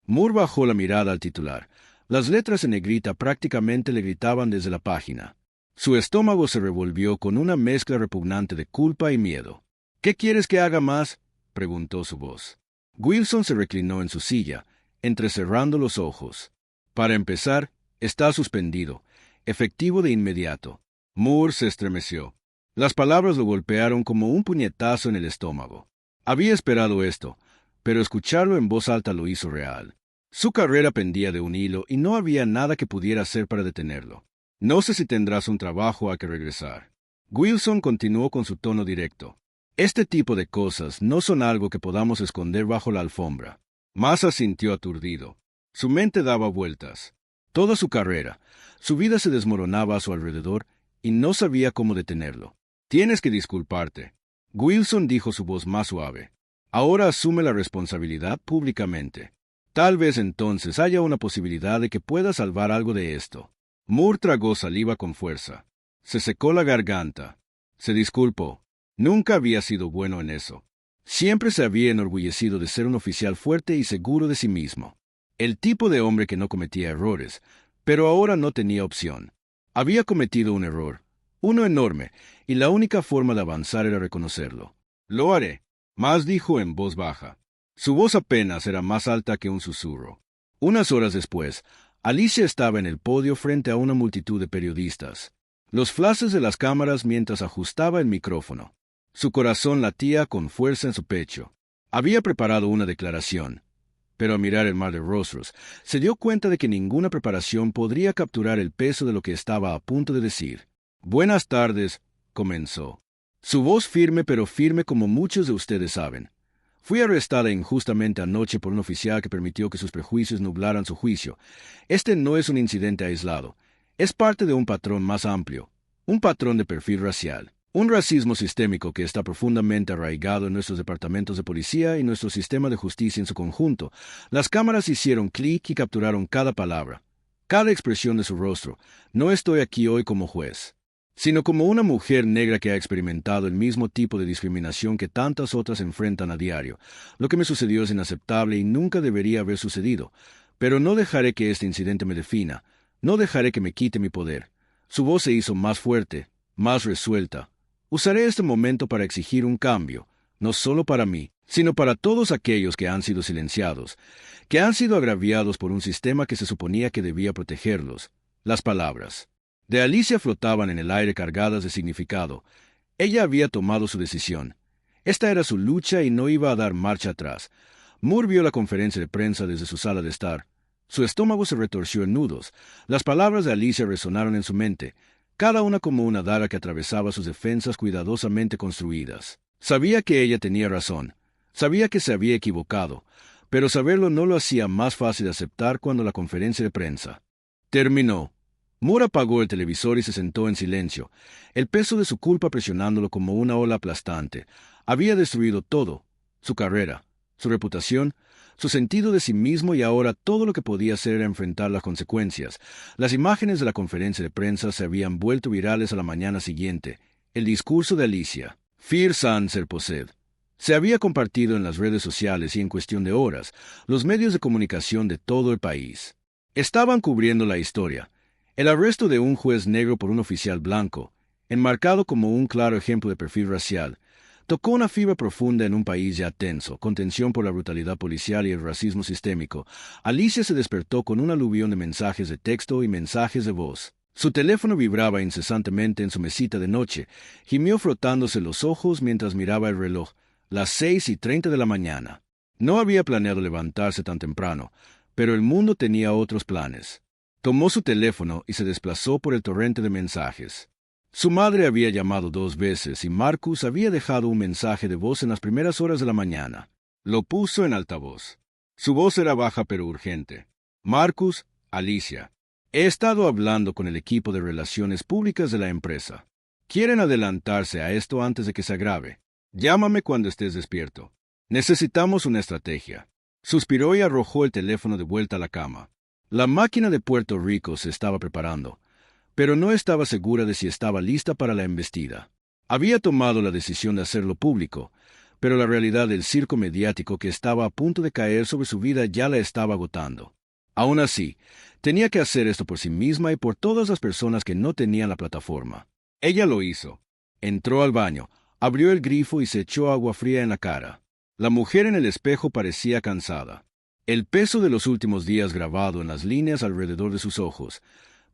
Moore bajó la mirada al titular. Las letras en negrita prácticamente le gritaban desde la página. Su estómago se revolvió con una mezcla repugnante de culpa y miedo. ¿Qué quieres que haga más?, preguntó su voz. Wilson se reclinó en su silla, entrecerrando los ojos. Para empezar, está suspendido, efectivo de inmediato. Moore se estremeció. Las palabras lo golpearon como un puñetazo en el estómago. Había esperado esto, pero escucharlo en voz alta lo hizo real. Su carrera pendía de un hilo y no había nada que pudiera hacer para detenerlo. No sé si tendrás un trabajo a que regresar. Wilson continuó con su tono directo. Este tipo de cosas no son algo que podamos esconder bajo la alfombra. Massa sintió aturdido. Su mente daba vueltas. Toda su carrera, su vida se desmoronaba a su alrededor y no sabía cómo detenerlo. Tienes que disculparte. Wilson dijo su voz más suave. Ahora asume la responsabilidad públicamente. Tal vez entonces haya una posibilidad de que pueda salvar algo de esto. Moore tragó saliva con fuerza. Se secó la garganta. Se disculpó. Nunca había sido bueno en eso. Siempre se había enorgullecido de ser un oficial fuerte y seguro de sí mismo. El tipo de hombre que no cometía errores, pero ahora no tenía opción. Había cometido un error, uno enorme, y la única forma de avanzar era reconocerlo. Lo haré, más dijo en voz baja. Su voz apenas era más alta que un susurro. Unas horas después, Alicia estaba en el podio frente a una multitud de periodistas. Los flashes de las cámaras mientras ajustaba el micrófono. Su corazón latía con fuerza en su pecho. Había preparado una declaración, pero al mirar el mar de rostros, se dio cuenta de que ninguna preparación podría capturar el peso de lo que estaba a punto de decir. Buenas tardes, comenzó. Su voz firme pero firme como muchos de ustedes saben. Fui arrestada injustamente anoche por un oficial que permitió que sus prejuicios nublaran su juicio. Este no es un incidente aislado. Es parte de un patrón más amplio. Un patrón de perfil racial. Un racismo sistémico que está profundamente arraigado en nuestros departamentos de policía y nuestro sistema de justicia en su conjunto. Las cámaras hicieron clic y capturaron cada palabra, cada expresión de su rostro. No estoy aquí hoy como juez, sino como una mujer negra que ha experimentado el mismo tipo de discriminación que tantas otras enfrentan a diario. Lo que me sucedió es inaceptable y nunca debería haber sucedido, pero no dejaré que este incidente me defina, no dejaré que me quite mi poder. Su voz se hizo más fuerte, más resuelta. Usaré este momento para exigir un cambio, no solo para mí, sino para todos aquellos que han sido silenciados, que han sido agraviados por un sistema que se suponía que debía protegerlos. Las palabras de Alicia flotaban en el aire cargadas de significado. Ella había tomado su decisión. Esta era su lucha y no iba a dar marcha atrás. Moore vio la conferencia de prensa desde su sala de estar. Su estómago se retorció en nudos. Las palabras de Alicia resonaron en su mente, cada una como una daga que atravesaba sus defensas cuidadosamente construidas. Sabía que ella tenía razón. Sabía que se había equivocado, pero saberlo no lo hacía más fácil de aceptar cuando la conferencia de prensa terminó. Moore apagó el televisor y se sentó en silencio, el peso de su culpa presionándolo como una ola aplastante. Había destruido todo: su carrera, su reputación, su sentido de sí mismo, y ahora todo lo que podía hacer era enfrentar las consecuencias. Las imágenes de la conferencia de prensa se habían vuelto virales a la mañana siguiente. El discurso de Alicia, Fear sans ser posed, se había compartido en las redes sociales y en cuestión de horas, los medios de comunicación de todo el país estaban cubriendo la historia. El arresto de un juez negro por un oficial blanco, enmarcado como un claro ejemplo de perfil racial, tocó una fibra profunda en un país ya tenso, con tensión por la brutalidad policial y el racismo sistémico. Alicia se despertó con un aluvión de mensajes de texto y mensajes de voz. Su teléfono vibraba incesantemente en su mesita de noche. Gimió frotándose los ojos mientras miraba el reloj. Las 6:30 de la mañana. No había planeado levantarse tan temprano, pero el mundo tenía otros planes. Tomó su teléfono y se desplazó por el torrente de mensajes. Su madre había llamado 2 veces y Marcus había dejado un mensaje de voz en las primeras horas de la mañana. Lo puso en altavoz. Su voz era baja pero urgente. Marcus, Alicia. He estado hablando con el equipo de relaciones públicas de la empresa. Quieren adelantarse a esto antes de que se agrave. Llámame cuando estés despierto. Necesitamos una estrategia. Suspiró y arrojó el teléfono de vuelta a la cama. La máquina de Puerto Rico se estaba preparando, pero no estaba segura de si estaba lista para la embestida. Había tomado la decisión de hacerlo público, pero la realidad del circo mediático que estaba a punto de caer sobre su vida ya la estaba agotando. Aún así, tenía que hacer esto por sí misma y por todas las personas que no tenían la plataforma. Ella lo hizo. Entró al baño, abrió el grifo y se echó agua fría en la cara. La mujer en el espejo parecía cansada, el peso de los últimos días grabado en las líneas alrededor de sus ojos,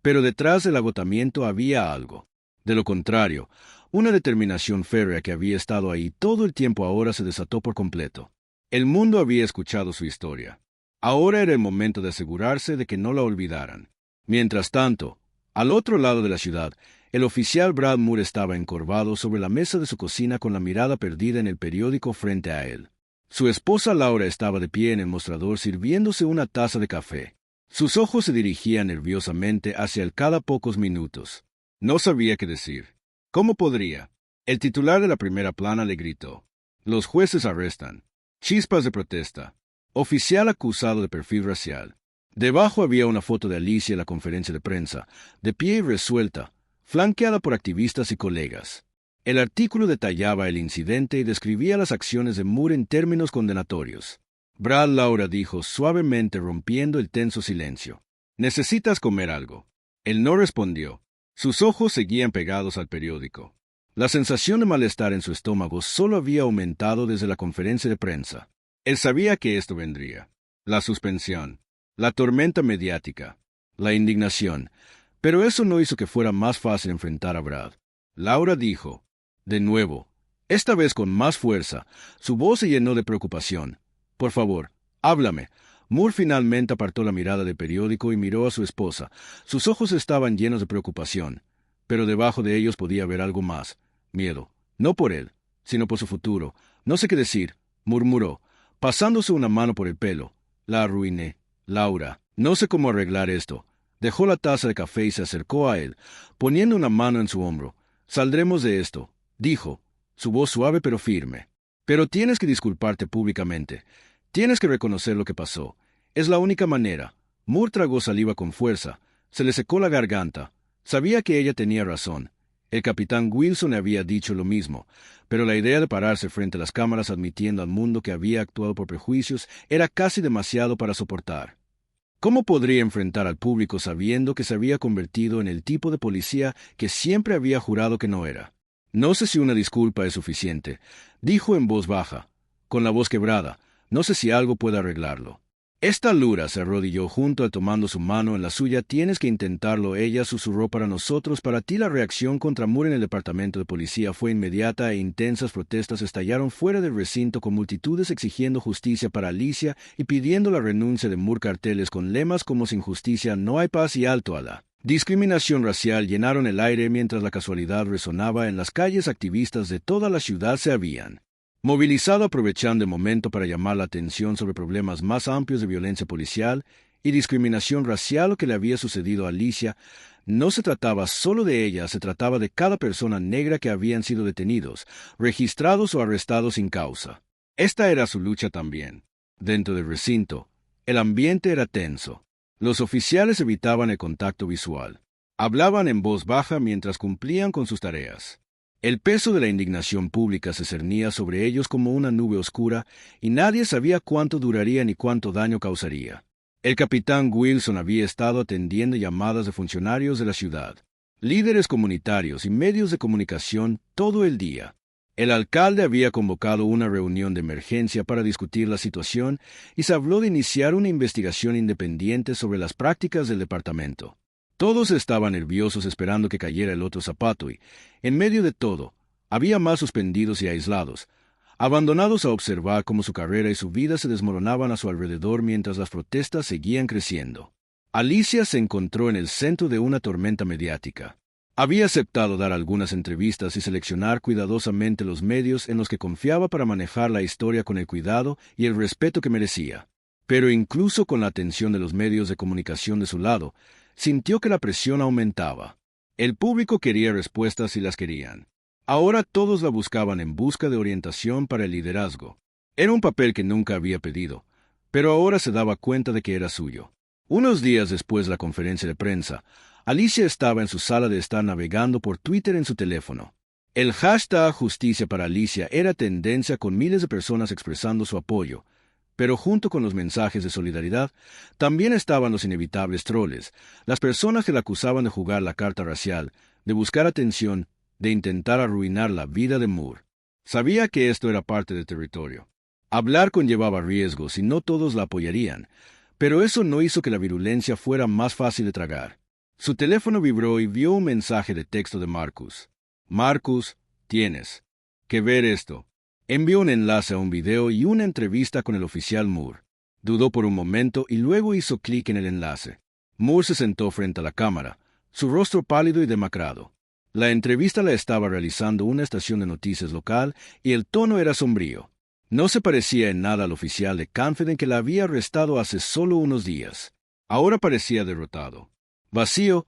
pero detrás del agotamiento había algo. De lo contrario, una determinación férrea que había estado ahí todo el tiempo ahora se desató por completo. El mundo había escuchado su historia. Ahora era el momento de asegurarse de que no la olvidaran. Mientras tanto, al otro lado de la ciudad, el oficial Brad Moore estaba encorvado sobre la mesa de su cocina con la mirada perdida en el periódico frente a él. Su esposa Laura estaba de pie en el mostrador sirviéndose una taza de café. Sus ojos se dirigían nerviosamente hacia él cada pocos minutos. No sabía qué decir. ¿Cómo podría? El titular de la primera plana le gritó: «Los jueces arrestan». Chispas de protesta. Oficial acusado de perfil racial. Debajo había una foto de Alicia en la conferencia de prensa, de pie y resuelta, flanqueada por activistas y colegas. El artículo detallaba el incidente y describía las acciones de Moore en términos condenatorios. Brad, Laura dijo suavemente, rompiendo el tenso silencio. «¿Necesitas comer algo?» Él no respondió. Sus ojos seguían pegados al periódico. La sensación de malestar en su estómago solo había aumentado desde la conferencia de prensa. Él sabía que esto vendría. La suspensión, la tormenta mediática, la indignación. Pero eso no hizo que fuera más fácil enfrentar a Brad. Laura dijo, de nuevo, esta vez con más fuerza. Su voz se llenó de preocupación. «Por favor, háblame». Moore finalmente apartó la mirada del periódico y miró a su esposa. Sus ojos estaban llenos de preocupación, pero debajo de ellos podía haber algo más. Miedo. No por él, sino por su futuro. «No sé qué decir. murmuró, pasándose una mano por el pelo. La arruiné, Laura. No sé cómo arreglar esto. Dejó la taza de café y se acercó a él, poniendo una mano en su hombro. Saldremos de esto, dijo, su voz suave pero firme. Pero tienes que disculparte públicamente. Tienes que reconocer lo que pasó. Es la única manera. Moore tragó saliva con fuerza. Se le secó la garganta. Sabía que ella tenía razón. El capitán Wilson le había dicho lo mismo, pero la idea de pararse frente a las cámaras admitiendo al mundo que había actuado por prejuicios era casi demasiado para soportar. ¿Cómo podría enfrentar al público sabiendo que se había convertido en el tipo de policía que siempre había jurado que no era? No sé si una disculpa es suficiente, dijo en voz baja, con la voz quebrada. No sé si algo puede arreglarlo. Esta lura se arrodilló junto a tomando su mano en la suya. Tienes que intentarlo, ella susurró. Para nosotros, para ti la reacción contra Moore en el departamento de policía fue inmediata e intensas protestas estallaron fuera del recinto con multitudes exigiendo justicia para Alicia y pidiendo la renuncia de Moore. Carteles con lemas como sin justicia no hay paz y alto a la discriminación racial llenaron el aire mientras la casualidad resonaba en las calles. Activistas de toda la ciudad se habían movilizado aprovechando el momento para llamar la atención sobre problemas más amplios de violencia policial y discriminación racial que le había sucedido a Alicia. No se trataba solo de ella, se trataba de cada persona negra que habían sido detenidos, registrados o arrestados sin causa. Esta era su lucha también. Dentro del recinto, el ambiente era tenso. Los oficiales evitaban el contacto visual. Hablaban en voz baja mientras cumplían con sus tareas. El peso de la indignación pública se cernía sobre ellos como una nube oscura, y nadie sabía cuánto duraría ni cuánto daño causaría. El capitán Wilson había estado atendiendo llamadas de funcionarios de la ciudad, líderes comunitarios y medios de comunicación todo el día. El alcalde había convocado una reunión de emergencia para discutir la situación y se habló de iniciar una investigación independiente sobre las prácticas del departamento. Todos estaban nerviosos esperando que cayera el otro zapato y, en medio de todo, había más suspendidos y aislados, abandonados a observar cómo su carrera y su vida se desmoronaban a su alrededor mientras las protestas seguían creciendo. Alicia se encontró en el centro de una tormenta mediática. Había aceptado dar algunas entrevistas y seleccionar cuidadosamente los medios en los que confiaba para manejar la historia con el cuidado y el respeto que merecía. Pero incluso con la atención de los medios de comunicación de su lado, sintió que la presión aumentaba. El público quería respuestas y las querían. Ahora todos la buscaban en busca de orientación para el liderazgo. Era un papel que nunca había pedido, pero ahora se daba cuenta de que era suyo. Unos días después de la conferencia de prensa, Alicia estaba en su sala de estar navegando por Twitter en su teléfono. El hashtag Justicia para Alicia era tendencia con miles de personas expresando su apoyo, pero junto con los mensajes de solidaridad, también estaban los inevitables troles, las personas que la acusaban de jugar la carta racial, de buscar atención, de intentar arruinar la vida de Moore. Sabía que esto era parte del territorio. Hablar conllevaba riesgos y no todos la apoyarían, pero eso no hizo que la virulencia fuera más fácil de tragar. Su teléfono vibró y vio un mensaje de texto de Marcus. Marcus, tienes que ver esto. Envió un enlace a un video y una entrevista con el oficial Moore. Dudó por un momento y luego hizo clic en el enlace. Moore se sentó frente a la cámara, su rostro pálido y demacrado. La entrevista la estaba realizando una estación de noticias local y el tono era sombrío. No se parecía en nada al oficial de Confident que la había arrestado hace solo unos días. Ahora parecía derrotado. Vacío,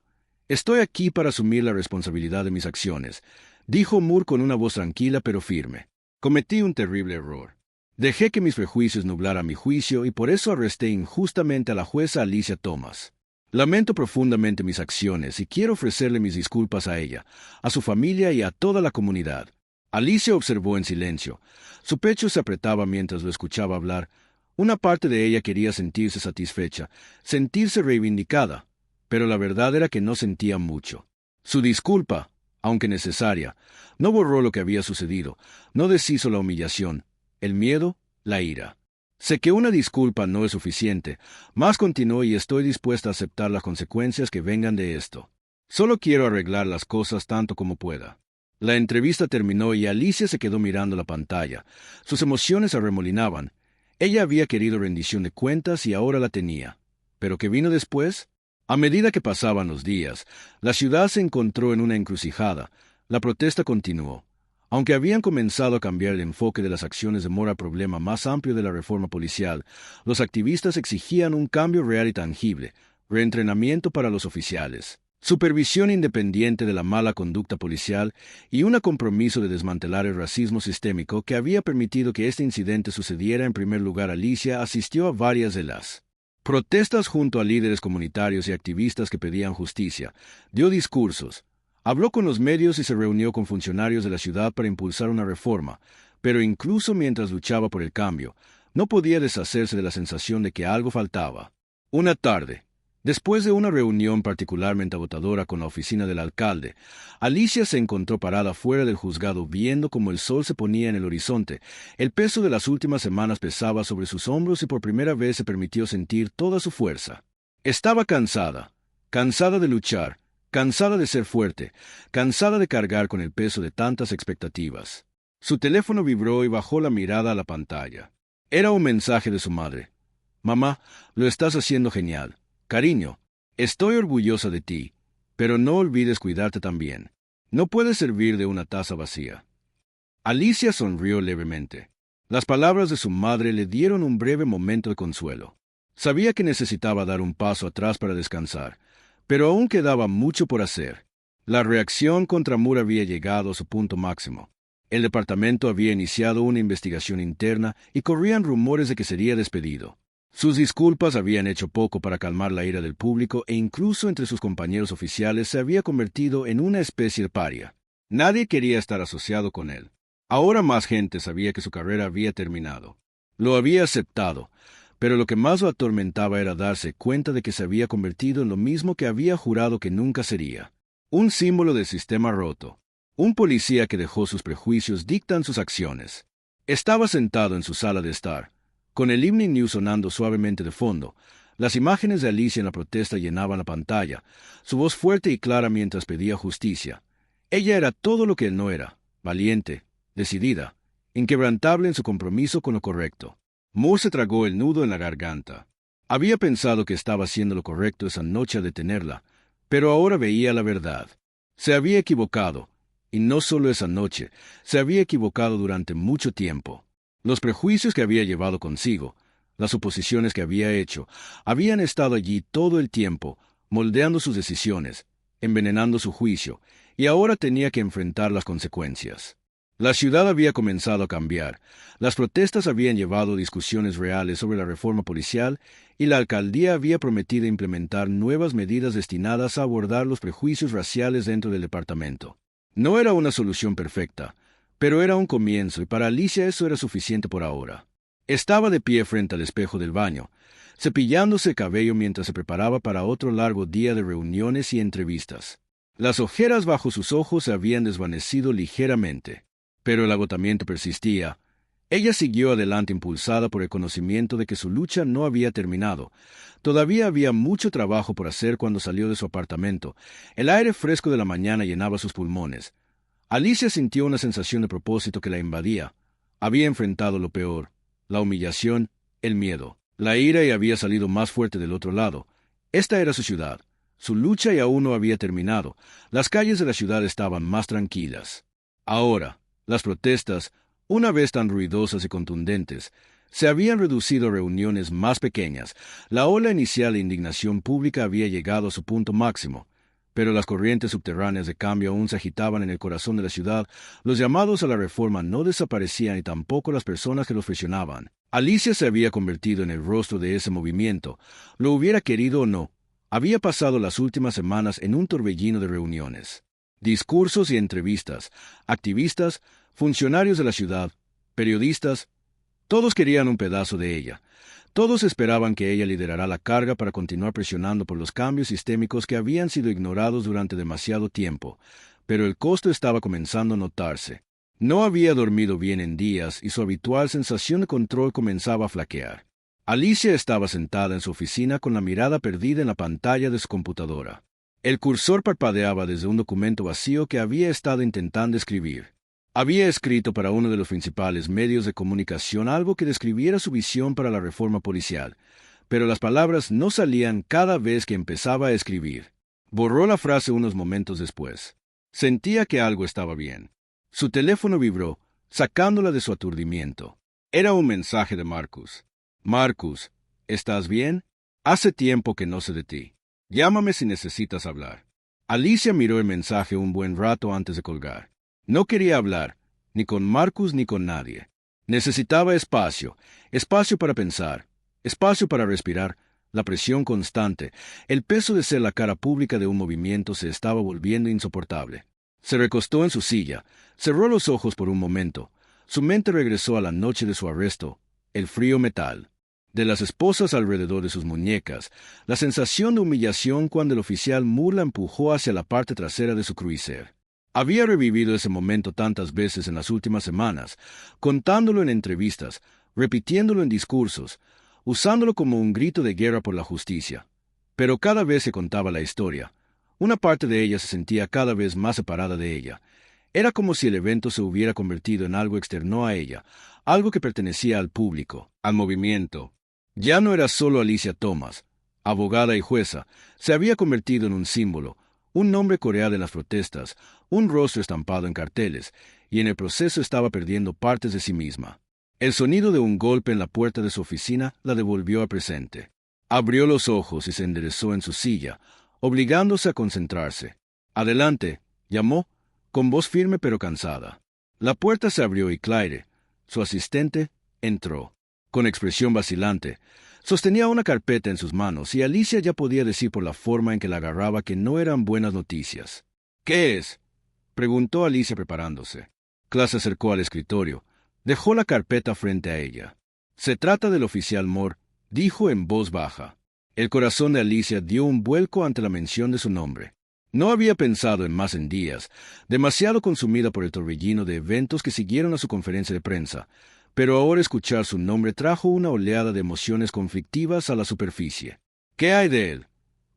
estoy aquí para asumir la responsabilidad de mis acciones, dijo Moore con una voz tranquila pero firme. Cometí un terrible error. Dejé que mis prejuicios nublaran mi juicio y por eso arresté injustamente a la jueza Alicia Thomas. Lamento profundamente mis acciones y quiero ofrecerle mis disculpas a ella, a su familia y a toda la comunidad. Alicia observó en silencio. Su pecho se apretaba mientras lo escuchaba hablar. Una parte de ella quería sentirse satisfecha, sentirse reivindicada, pero la verdad era que no sentía mucho. Su disculpa, aunque necesaria, no borró lo que había sucedido, no deshizo la humillación, el miedo, la ira. Sé que una disculpa no es suficiente, mas continuó y estoy dispuesta a aceptar las consecuencias que vengan de esto. Solo quiero arreglar las cosas tanto como pueda. La entrevista terminó y Alicia se quedó mirando la pantalla. Sus emociones se arremolinaban. Ella había querido rendición de cuentas y ahora la tenía. ¿Pero qué vino después? A medida que pasaban los días, la ciudad se encontró en una encrucijada. La protesta continuó. Aunque habían comenzado a cambiar el enfoque de las acciones de Moore al problema más amplio de la reforma policial, los activistas exigían un cambio real y tangible, reentrenamiento para los oficiales, supervisión independiente de la mala conducta policial y un compromiso de desmantelar el racismo sistémico que había permitido que este incidente sucediera. En primer lugar, Alicia asistió a varias de las protestas junto a líderes comunitarios y activistas que pedían justicia, dio discursos, habló con los medios y se reunió con funcionarios de la ciudad para impulsar una reforma, pero incluso mientras luchaba por el cambio, no podía deshacerse de la sensación de que algo faltaba. Una tarde, después de una reunión particularmente agotadora con la oficina del alcalde, Alicia se encontró parada fuera del juzgado viendo cómo el sol se ponía en el horizonte. El peso de las últimas semanas pesaba sobre sus hombros y por primera vez se permitió sentir toda su fuerza. Estaba cansada, cansada de luchar, cansada de ser fuerte, cansada de cargar con el peso de tantas expectativas. Su teléfono vibró y bajó la mirada a la pantalla. Era un mensaje de su madre. «Mamá, lo estás haciendo genial. Cariño, estoy orgullosa de ti, pero no olvides cuidarte también. No puedes servir de una taza vacía». Alicia sonrió levemente. Las palabras de su madre le dieron un breve momento de consuelo. Sabía que necesitaba dar un paso atrás para descansar, pero aún quedaba mucho por hacer. La reacción contra Moore había llegado a su punto máximo. El departamento había iniciado una investigación interna y corrían rumores de que sería despedido. Sus disculpas habían hecho poco para calmar la ira del público e incluso entre sus compañeros oficiales se había convertido en una especie de paria. Nadie quería estar asociado con él. Ahora más gente sabía que su carrera había terminado. Lo había aceptado, pero lo que más lo atormentaba era darse cuenta de que se había convertido en lo mismo que había jurado que nunca sería. Un símbolo del sistema roto. Un policía que dejó sus prejuicios dictan sus acciones. Estaba sentado en su sala de estar, con el Evening News sonando suavemente de fondo. Las imágenes de Alicia en la protesta llenaban la pantalla, su voz fuerte y clara mientras pedía justicia. Ella era todo lo que él no era, valiente, decidida, inquebrantable en su compromiso con lo correcto. Moore se tragó el nudo en la garganta. Había pensado que estaba haciendo lo correcto esa noche al detenerla, pero ahora veía la verdad. Se había equivocado, y no solo esa noche, se había equivocado durante mucho tiempo. Los prejuicios que había llevado consigo, las suposiciones que había hecho, habían estado allí todo el tiempo, moldeando sus decisiones, envenenando su juicio, y ahora tenía que enfrentar las consecuencias. La ciudad había comenzado a cambiar, las protestas habían llevado discusiones reales sobre la reforma policial y la alcaldía había prometido implementar nuevas medidas destinadas a abordar los prejuicios raciales dentro del departamento. No era una solución perfecta, pero era un comienzo y para Alicia eso era suficiente por ahora. Estaba de pie frente al espejo del baño, cepillándose el cabello mientras se preparaba para otro largo día de reuniones y entrevistas. Las ojeras bajo sus ojos se habían desvanecido ligeramente. Pero el agotamiento persistía. Ella siguió adelante impulsada por el conocimiento de que su lucha no había terminado. Todavía había mucho trabajo por hacer cuando salió de su apartamento. El aire fresco de la mañana llenaba sus pulmones. Alicia sintió una sensación de propósito que la invadía. Había enfrentado lo peor, la humillación, el miedo, la ira y había salido más fuerte del otro lado. Esta era su ciudad. Su lucha y aún no había terminado. Las calles de la ciudad estaban más tranquilas. Ahora, las protestas, una vez tan ruidosas y contundentes, se habían reducido a reuniones más pequeñas. La ola inicial de indignación pública había llegado a su punto máximo, pero las corrientes subterráneas de cambio aún se agitaban en el corazón de la ciudad. Los llamados a la reforma no desaparecían y tampoco las personas que los presionaban. Alicia se había convertido en el rostro de ese movimiento, lo hubiera querido o no. Había pasado las últimas semanas en un torbellino de reuniones, discursos y entrevistas, activistas, funcionarios de la ciudad, periodistas, todos querían un pedazo de ella. Todos esperaban que ella liderara la carga para continuar presionando por los cambios sistémicos que habían sido ignorados durante demasiado tiempo, pero el costo estaba comenzando a notarse. No había dormido bien en días y su habitual sensación de control comenzaba a flaquear. Alicia estaba sentada en su oficina con la mirada perdida en la pantalla de su computadora. El cursor parpadeaba desde un documento vacío que había estado intentando escribir. Había escrito para uno de los principales medios de comunicación algo que describiera su visión para la reforma policial, pero las palabras no salían cada vez que empezaba a escribir. Borró la frase unos momentos después. Sentía que algo estaba bien. Su teléfono vibró, sacándola de su aturdimiento. Era un mensaje de Marcus. Marcus, ¿estás bien? Hace tiempo que no sé de ti. Llámame si necesitas hablar. Alicia miró el mensaje un buen rato antes de colgar. No quería hablar, ni con Marcus ni con nadie. Necesitaba espacio, espacio para pensar, espacio para respirar. La presión constante, el peso de ser la cara pública de un movimiento se estaba volviendo insoportable. Se recostó en su silla, cerró los ojos por un momento. Su mente regresó a la noche de su arresto, el frío metal de las esposas alrededor de sus muñecas, la sensación de humillación cuando el oficial Moore la empujó hacia la parte trasera de su cruiser. Había revivido ese momento tantas veces en las últimas semanas, contándolo en entrevistas, repitiéndolo en discursos, usándolo como un grito de guerra por la justicia. Pero cada vez que contaba la historia, una parte de ella se sentía cada vez más separada de ella. Era como si el evento se hubiera convertido en algo externo a ella, algo que pertenecía al público, al movimiento. Ya no era solo Alicia Thomas, abogada y jueza, se había convertido en un símbolo, un nombre coreado en las protestas, un rostro estampado en carteles, y en el proceso estaba perdiendo partes de sí misma. El sonido de un golpe en la puerta de su oficina la devolvió al presente. Abrió los ojos y se enderezó en su silla, obligándose a concentrarse. «Adelante», llamó, con voz firme pero cansada. La puerta se abrió y Claire, su asistente, entró. Con expresión vacilante, sostenía una carpeta en sus manos y Alicia ya podía decir por la forma en que la agarraba que no eran buenas noticias. «¿Qué es?», preguntó Alicia preparándose. Claire se acercó al escritorio. Dejó la carpeta frente a ella. «Se trata del oficial Moore», dijo en voz baja. El corazón de Alicia dio un vuelco ante la mención de su nombre. No había pensado en más en días, demasiado consumida por el torbellino de eventos que siguieron a su conferencia de prensa, pero ahora escuchar su nombre trajo una oleada de emociones conflictivas a la superficie. «¿Qué hay de él?»,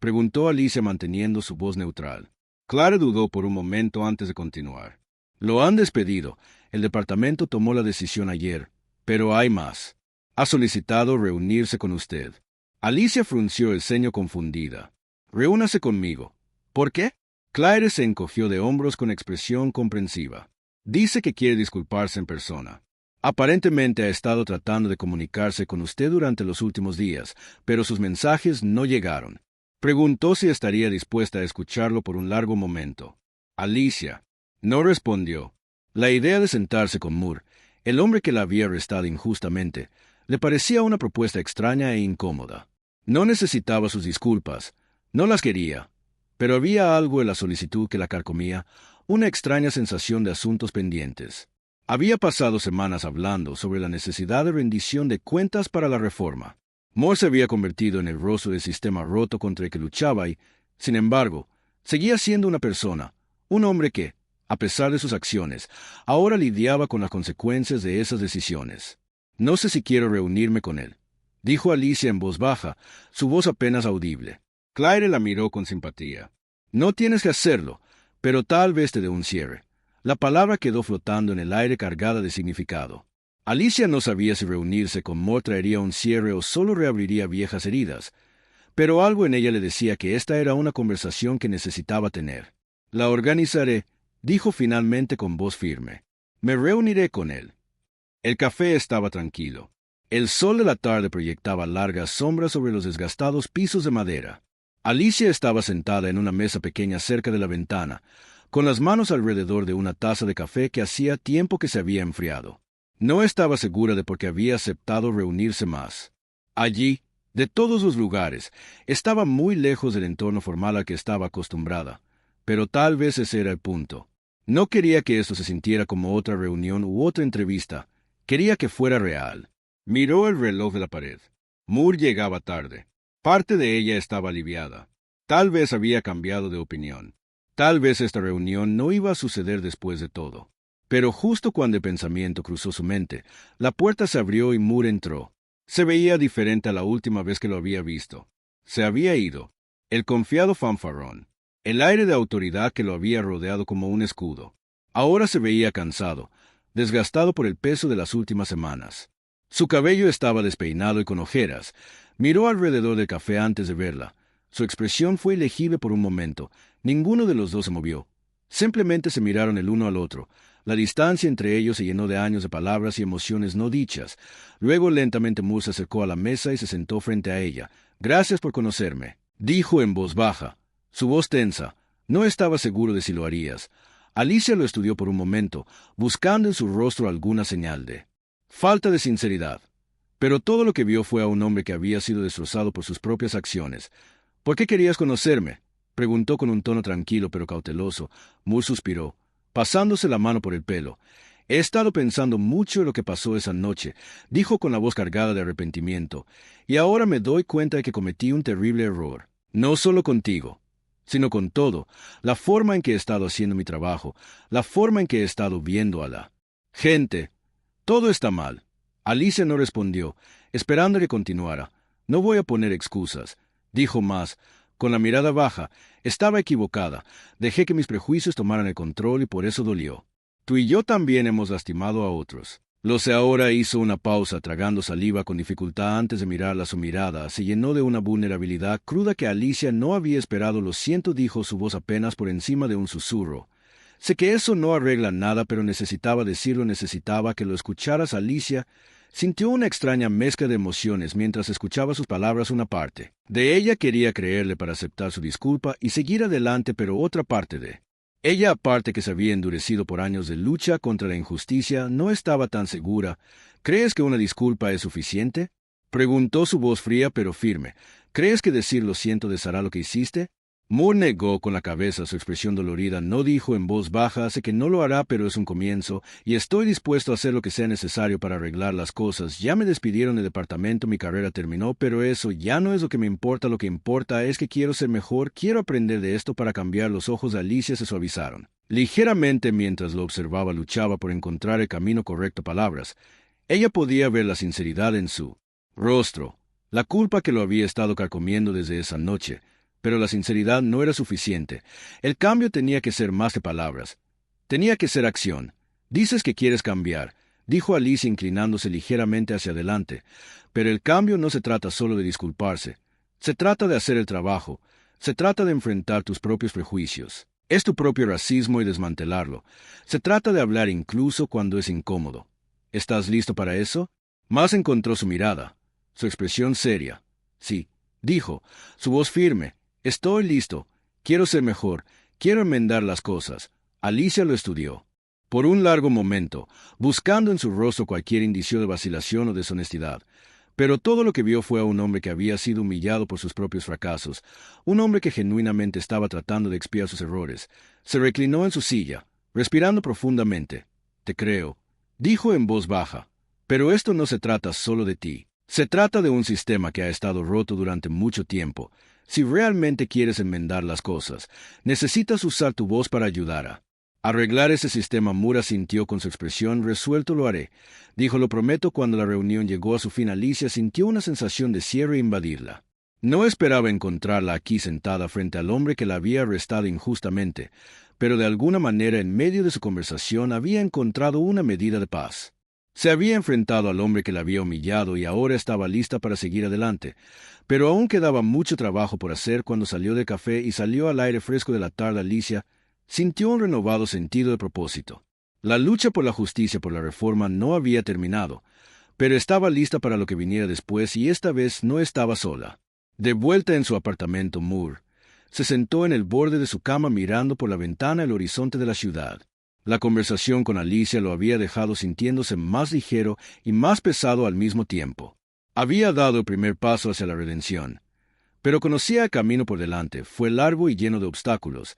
preguntó Alicia manteniendo su voz neutral. Clara dudó por un momento antes de continuar. «Lo han despedido. El departamento tomó la decisión ayer, pero hay más. Ha solicitado reunirse con usted». Alicia frunció el ceño confundida. «Reúnase conmigo». «¿Por qué?». Claire se encogió de hombros con expresión comprensiva. «Dice que quiere disculparse en persona. Aparentemente ha estado tratando de comunicarse con usted durante los últimos días, pero sus mensajes no llegaron. Preguntó si estaría dispuesta a escucharlo por un largo momento». Alicia no respondió. La idea de sentarse con Moore, el hombre que la había arrestado injustamente, le parecía una propuesta extraña e incómoda. No necesitaba sus disculpas, no las quería, pero había algo en la solicitud que la carcomía, una extraña sensación de asuntos pendientes. Había pasado semanas hablando sobre la necesidad de rendición de cuentas para la reforma. Moore se había convertido en el rostro del sistema roto contra el que luchaba y, sin embargo, seguía siendo una persona, un hombre que, a pesar de sus acciones, ahora lidiaba con las consecuencias de esas decisiones. «No sé si quiero reunirme con él», dijo Alicia en voz baja, su voz apenas audible. Claire la miró con simpatía. «No tienes que hacerlo, pero tal vez te dé un cierre». La palabra quedó flotando en el aire cargada de significado. Alicia no sabía si reunirse con Moore traería un cierre o solo reabriría viejas heridas, pero algo en ella le decía que esta era una conversación que necesitaba tener. «La organizaré», dijo finalmente con voz firme. «Me reuniré con él». El café estaba tranquilo. El sol de la tarde proyectaba largas sombras sobre los desgastados pisos de madera. Alicia estaba sentada en una mesa pequeña cerca de la ventana, con las manos alrededor de una taza de café que hacía tiempo que se había enfriado. No estaba segura de por qué había aceptado reunirse más. Allí, de todos los lugares, estaba muy lejos del entorno formal al que estaba acostumbrada, pero tal vez ese era el punto. No quería que esto se sintiera como otra reunión u otra entrevista. Quería que fuera real. Miró el reloj de la pared. Moore llegaba tarde. Parte de ella estaba aliviada. Tal vez había cambiado de opinión. Tal vez esta reunión no iba a suceder después de todo. Pero justo cuando el pensamiento cruzó su mente, la puerta se abrió y Moore entró. Se veía diferente a la última vez que lo había visto. Se había ido. El confiado fanfarrón. El aire de autoridad que lo había rodeado como un escudo. Ahora se veía cansado, desgastado por el peso de las últimas semanas. Su cabello estaba despeinado y con ojeras. Miró alrededor del café antes de verla. Su expresión fue ilegible por un momento. Ninguno de los dos se movió. Simplemente se miraron el uno al otro, La distancia entre ellos se llenó de años de palabras y emociones no dichas. Luego lentamente Moore se acercó a la mesa y se sentó frente a ella. «Gracias por conocerme», dijo en voz baja, su voz tensa. No estaba seguro de si lo harías. Alicia lo estudió por un momento, buscando en su rostro alguna señal de falta de sinceridad. Pero todo lo que vio fue a un hombre que había sido destrozado por sus propias acciones. «¿Por qué querías conocerme?», preguntó con un tono tranquilo pero cauteloso. Moore suspiró, pasándose la mano por el pelo. «He estado pensando mucho en lo que pasó esa noche», dijo con la voz cargada de arrepentimiento, «y ahora me doy cuenta de que cometí un terrible error. No solo contigo, sino con todo, la forma en que he estado haciendo mi trabajo, la forma en que he estado viendo a la gente. Todo está mal». Alicia no respondió, esperando que continuara. «No voy a poner excusas», dijo más, con la mirada baja. «Estaba equivocada. Dejé que mis prejuicios tomaran el control y por eso dolió. Tú y yo también hemos lastimado a otros». Lo sé ahora. Hizo una pausa, tragando saliva con dificultad antes de mirarla. Su mirada se llenó de una vulnerabilidad cruda que Alicia no había esperado. «Lo siento», dijo, su voz apenas por encima de un susurro. «Sé que eso no arregla nada, pero necesitaba decirlo, necesitaba que lo escucharas». Alicia sintió una extraña mezcla de emociones mientras escuchaba sus palabras. Una parte de ella quería creerle para aceptar su disculpa y seguir adelante, pero otra parte de ella, aparte que se había endurecido por años de lucha contra la injusticia, no estaba tan segura. «¿Crees que una disculpa es suficiente?», preguntó, su voz fría pero firme. «¿Crees que decir lo siento deshará lo que hiciste?». Moore negó con la cabeza, su expresión dolorida. No dijo en voz baja: «Sé que no lo hará, pero es un comienzo, y estoy dispuesto a hacer lo que sea necesario para arreglar las cosas. Ya me despidieron del departamento, mi carrera terminó, pero eso ya no es lo que me importa. Lo que importa es que quiero ser mejor, quiero aprender de esto para cambiar». Los ojos de Alicia se suavizaron ligeramente mientras lo observaba. Luchaba por encontrar el camino correcto. Palabras. Ella podía ver la sinceridad en su rostro, la culpa que lo había estado carcomiendo desde esa noche. Pero la sinceridad no era suficiente. El cambio tenía que ser más que palabras. Tenía que ser acción. «Dices que quieres cambiar», dijo Alicia, inclinándose ligeramente hacia adelante. «Pero el cambio no se trata solo de disculparse. Se trata de hacer el trabajo. Se trata de enfrentar tus propios prejuicios. Es tu propio racismo y desmantelarlo. Se trata de hablar incluso cuando es incómodo. ¿Estás listo para eso?». Más encontró su mirada, su expresión seria. «Sí», dijo, su voz firme. «Estoy listo. Quiero ser mejor. Quiero enmendar las cosas». Alicia lo estudió por un largo momento, buscando en su rostro cualquier indicio de vacilación o deshonestidad. Pero todo lo que vio fue a un hombre que había sido humillado por sus propios fracasos, un hombre que genuinamente estaba tratando de expiar sus errores. Se reclinó en su silla, respirando profundamente. «Te creo», dijo en voz baja, «pero esto no se trata solo de ti. Se trata de un sistema que ha estado roto durante mucho tiempo. Si realmente quieres enmendar las cosas, necesitas usar tu voz para ayudar a arreglar ese sistema». Moore asintió con su expresión. «Resuelto, lo haré», dijo. «Lo prometo». Cuando la reunión llegó a su fin, Alicia sintió una sensación de cierre invadirla. No esperaba encontrarla aquí sentada frente al hombre que la había arrestado injustamente, pero de alguna manera en medio de su conversación había encontrado una medida de paz. Se había enfrentado al hombre que la había humillado y ahora estaba lista para seguir adelante. Pero aún quedaba mucho trabajo por hacer. Cuando salió del café y salió al aire fresco de la tarde, Alicia sintió un renovado sentido de propósito. La lucha por la justicia, por la reforma, no había terminado, pero estaba lista para lo que viniera después, y esta vez no estaba sola. De vuelta en su apartamento, Moore se sentó en el borde de su cama mirando por la ventana el horizonte de la ciudad. La conversación con Alicia lo había dejado sintiéndose más ligero y más pesado al mismo tiempo. Había dado el primer paso hacia la redención, pero conocía el camino por delante. Fue largo y lleno de obstáculos,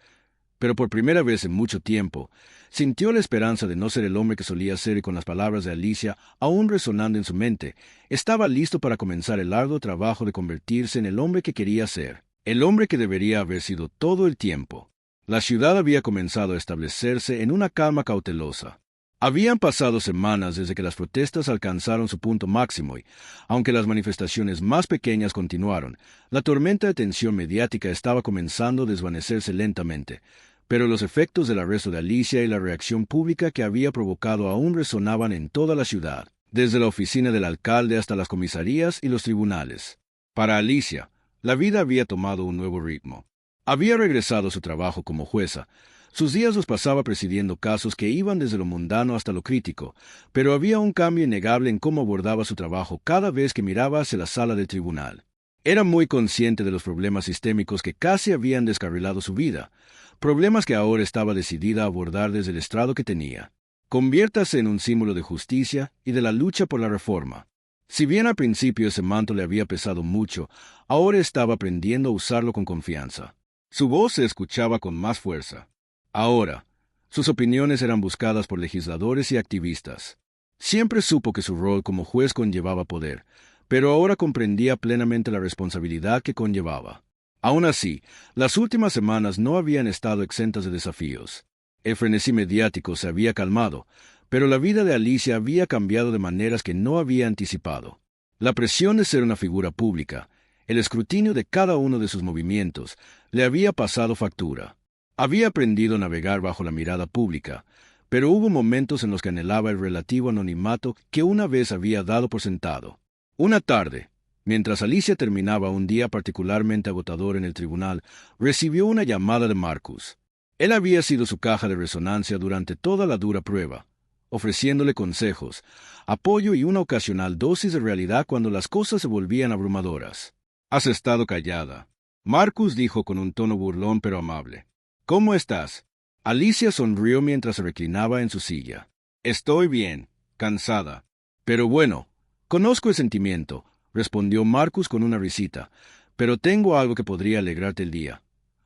pero por primera vez en mucho tiempo sintió la esperanza de no ser el hombre que solía ser, y con las palabras de Alicia aún resonando en su mente, estaba listo para comenzar el arduo trabajo de convertirse en el hombre que quería ser, el hombre que debería haber sido todo el tiempo. La ciudad había comenzado a establecerse en una calma cautelosa. Habían pasado semanas desde que las protestas alcanzaron su punto máximo y, aunque las manifestaciones más pequeñas continuaron, la tormenta de tensión mediática estaba comenzando a desvanecerse lentamente. Pero los efectos del arresto de Alicia y la reacción pública que había provocado aún resonaban en toda la ciudad, desde la oficina del alcalde hasta las comisarías y los tribunales. Para Alicia, la vida había tomado un nuevo ritmo. Había regresado a su trabajo como jueza. Sus días los pasaba presidiendo casos que iban desde lo mundano hasta lo crítico, pero había un cambio innegable en cómo abordaba su trabajo cada vez que miraba hacia la sala del tribunal. Era muy consciente de los problemas sistémicos que casi habían descarrilado su vida, problemas que ahora estaba decidida a abordar desde el estrado que tenía. Conviértase en un símbolo de justicia y de la lucha por la reforma. Si bien al principio ese manto le había pesado mucho, ahora estaba aprendiendo a usarlo con confianza. Su voz se escuchaba con más fuerza. Ahora, sus opiniones eran buscadas por legisladores y activistas. Siempre supo que su rol como juez conllevaba poder, pero ahora comprendía plenamente la responsabilidad que conllevaba. Aún así, las últimas semanas no habían estado exentas de desafíos. El frenesí mediático se había calmado, pero la vida de Alicia había cambiado de maneras que no había anticipado. La presión de ser una figura pública, el escrutinio de cada uno de sus movimientos, le había pasado factura. Había aprendido a navegar bajo la mirada pública, pero hubo momentos en los que anhelaba el relativo anonimato que una vez había dado por sentado. Una tarde, mientras Alicia terminaba un día particularmente agotador en el tribunal, recibió una llamada de Marcus. Él había sido su caja de resonancia durante toda la dura prueba, ofreciéndole consejos, apoyo y una ocasional dosis de realidad cuando las cosas se volvían abrumadoras. «Has estado callada», Marcus dijo con un tono burlón pero amable. «¿Cómo estás?» Alicia sonrió mientras se reclinaba en su silla. «Estoy bien, cansada. Pero bueno, conozco el sentimiento», respondió Marcus con una risita, «pero tengo algo que podría alegrarte el día.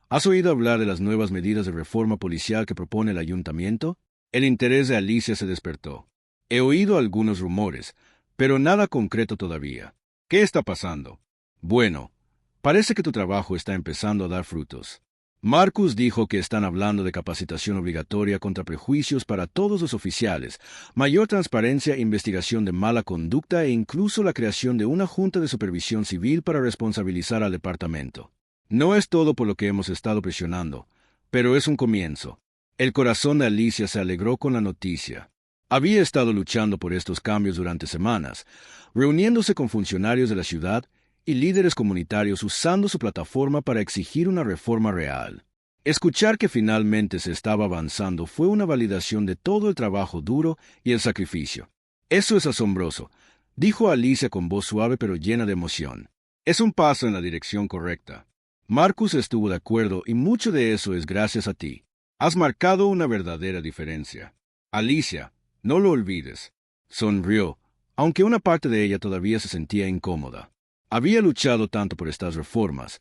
¿Has oído hablar de las nuevas medidas de reforma policial que propone el ayuntamiento?» El interés de Alicia se despertó. «He oído algunos rumores, pero nada concreto todavía. ¿Qué está pasando?» «Bueno, parece que tu trabajo está empezando a dar frutos». Marcus dijo que están hablando de capacitación obligatoria contra prejuicios para todos los oficiales, mayor transparencia e investigación de mala conducta e incluso la creación de una junta de supervisión civil para responsabilizar al departamento. No es todo por lo que hemos estado presionando, pero es un comienzo. El corazón de Alicia se alegró con la noticia. Había estado luchando por estos cambios durante semanas, reuniéndose con funcionarios de la ciudad y líderes comunitarios usando su plataforma para exigir una reforma real. Escuchar que finalmente se estaba avanzando fue una validación de todo el trabajo duro y el sacrificio. «Eso es asombroso», dijo Alicia con voz suave pero llena de emoción. «Es un paso en la dirección correcta». Marcus estuvo de acuerdo y mucho de eso es gracias a ti. Has marcado una verdadera diferencia. Alicia, no lo olvides. Sonrió, aunque una parte de ella todavía se sentía incómoda. Había luchado tanto por estas reformas,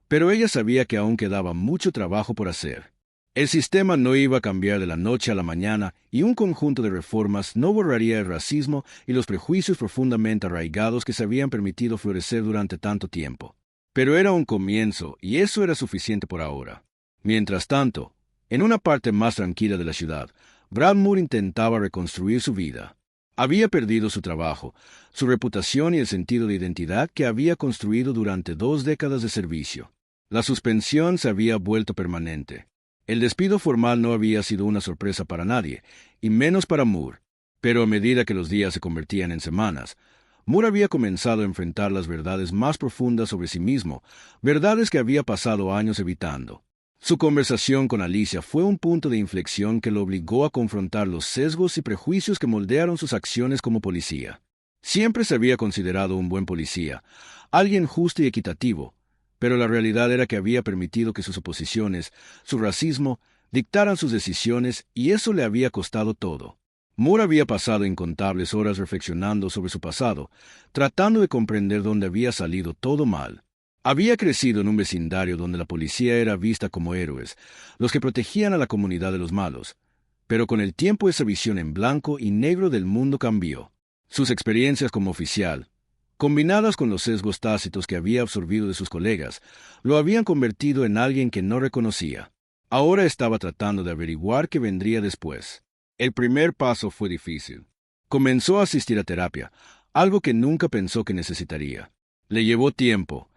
pero ella sabía que aún quedaba mucho trabajo por hacer. El sistema no iba a cambiar de la noche a la mañana y un conjunto de reformas no borraría el racismo y los prejuicios profundamente arraigados que se habían permitido florecer durante tanto tiempo. Pero era un comienzo y eso era suficiente por ahora. Mientras tanto, en una parte más tranquila de la ciudad, Brad Moore intentaba reconstruir su vida. Había perdido su trabajo, su reputación y el sentido de identidad que había construido durante 2 décadas de servicio. La suspensión se había vuelto permanente. El despido formal no había sido una sorpresa para nadie, y menos para Moore. Pero a medida que los días se convertían en semanas, Moore había comenzado a enfrentar las verdades más profundas sobre sí mismo, verdades que había pasado años evitando. Su conversación con Alicia fue un punto de inflexión que lo obligó a confrontar los sesgos y prejuicios que moldearon sus acciones como policía. Siempre se había considerado un buen policía, alguien justo y equitativo, pero la realidad era que había permitido que sus oposiciones, su racismo, dictaran sus decisiones y eso le había costado todo. Moore había pasado incontables horas reflexionando sobre su pasado, tratando de comprender dónde había salido todo mal. Había crecido en un vecindario donde la policía era vista como héroes, los que protegían a la comunidad de los malos, pero con el tiempo esa visión en blanco y negro del mundo cambió. Sus experiencias como oficial, combinadas con los sesgos tácitos que había absorbido de sus colegas, lo habían convertido en alguien que no reconocía. Ahora estaba tratando de averiguar qué vendría después. El primer paso fue difícil. Comenzó a asistir a terapia, algo que nunca pensó que necesitaría. Le llevó tiempo,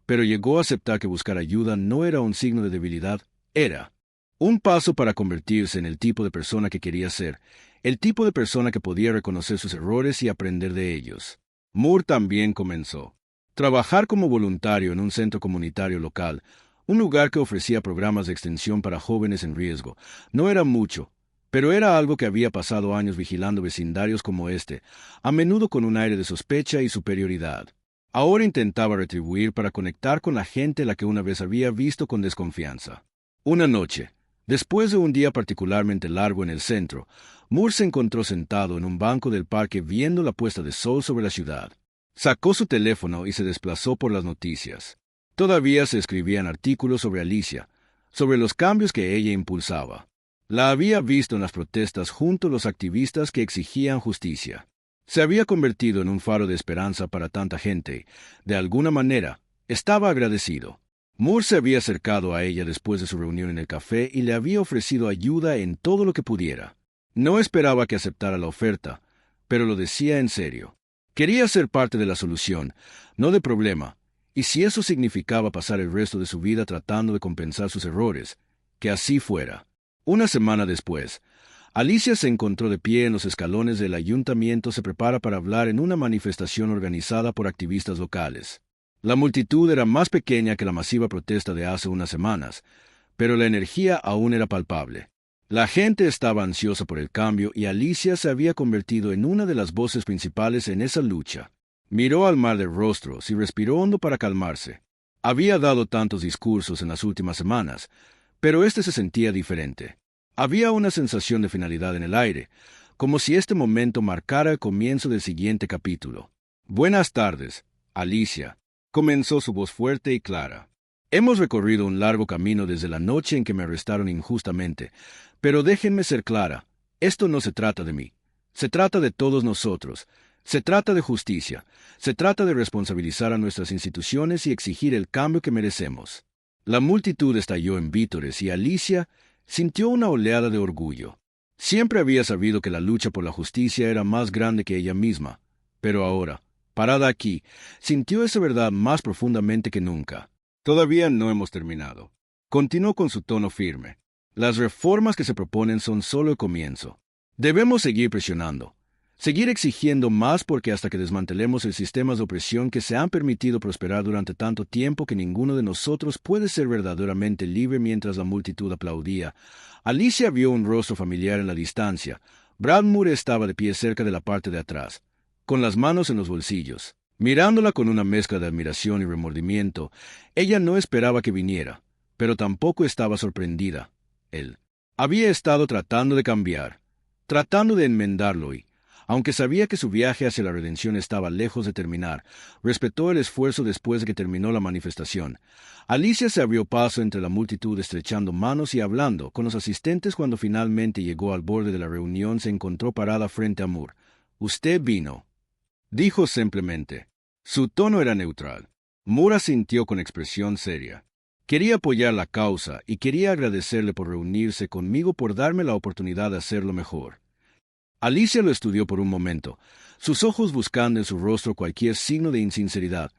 pero llegó a aceptar que buscar ayuda no era un signo de debilidad, era un paso para convertirse en el tipo de persona que quería ser, el tipo de persona que podía reconocer sus errores y aprender de ellos. Moore también comenzó. Trabajar como voluntario en un centro comunitario local, un lugar que ofrecía programas de extensión para jóvenes en riesgo. No era mucho, pero era algo que había pasado años vigilando vecindarios como este, a menudo con un aire de sospecha y superioridad. Ahora intentaba retribuir para conectar con la gente a la que una vez había visto con desconfianza. Una noche, después de un día particularmente largo en el centro, Moore se encontró sentado en un banco del parque viendo la puesta de sol sobre la ciudad. Sacó su teléfono y se desplazó por las noticias. Todavía se escribían artículos sobre Alicia, sobre los cambios que ella impulsaba. La había visto en las protestas junto a los activistas que exigían justicia. Se había convertido en un faro de esperanza para tanta gente. De alguna manera, estaba agradecido. Moore se había acercado a ella después de su reunión en el café y le había ofrecido ayuda en todo lo que pudiera. No esperaba que aceptara la oferta, pero lo decía en serio. Quería ser parte de la solución, no del problema, y si eso significaba pasar el resto de su vida tratando de compensar sus errores, que así fuera. Una semana después, Alicia se encontró de pie en los escalones del ayuntamiento. Se prepara para hablar en una manifestación organizada por activistas locales. La multitud era más pequeña que la masiva protesta de hace unas semanas, pero la energía aún era palpable. La gente estaba ansiosa por el cambio y Alicia se había convertido en una de las voces principales en esa lucha. Miró al mar de rostros y respiró hondo para calmarse. Había dado tantos discursos en las últimas semanas, pero este se sentía diferente. Había una sensación de finalidad en el aire, como si este momento marcara el comienzo del siguiente capítulo. «Buenas tardes, Alicia», comenzó su voz fuerte y clara. «Hemos recorrido un largo camino desde la noche en que me arrestaron injustamente, pero déjenme ser clara, esto no se trata de mí. Se trata de todos nosotros. Se trata de justicia. Se trata de responsabilizar a nuestras instituciones y exigir el cambio que merecemos». La multitud estalló en vítores y Alicia sintió una oleada de orgullo. Siempre había sabido que la lucha por la justicia era más grande que ella misma, pero ahora, parada aquí, sintió esa verdad más profundamente que nunca. «Todavía no hemos terminado», continuó con su tono firme. «Las reformas que se proponen son solo el comienzo. Debemos seguir presionando. Seguir exigiendo más porque hasta que desmantelemos el sistema de opresión que se han permitido prosperar durante tanto tiempo que ninguno de nosotros puede ser verdaderamente libre». Mientras la multitud aplaudía, Alicia vio un rostro familiar en la distancia. Brad Moore estaba de pie cerca de la parte de atrás, con las manos en los bolsillos, mirándola con una mezcla de admiración y remordimiento. Ella no esperaba que viniera, pero tampoco estaba sorprendida. Él había estado tratando de cambiar, tratando de enmendarlo y, aunque sabía que su viaje hacia la redención estaba lejos de terminar, respetó el esfuerzo después de que terminó la manifestación. Alicia se abrió paso entre la multitud estrechando manos y hablando con los asistentes. Cuando finalmente llegó al borde de la reunión, se encontró parada frente a Moore. «Usted vino», dijo simplemente. Su tono era neutral. Moore asintió con expresión seria. «Quería apoyar la causa y quería agradecerle por reunirse conmigo, por darme la oportunidad de hacerlo mejor». Alicia lo estudió por un momento, sus ojos buscando en su rostro cualquier signo de insinceridad,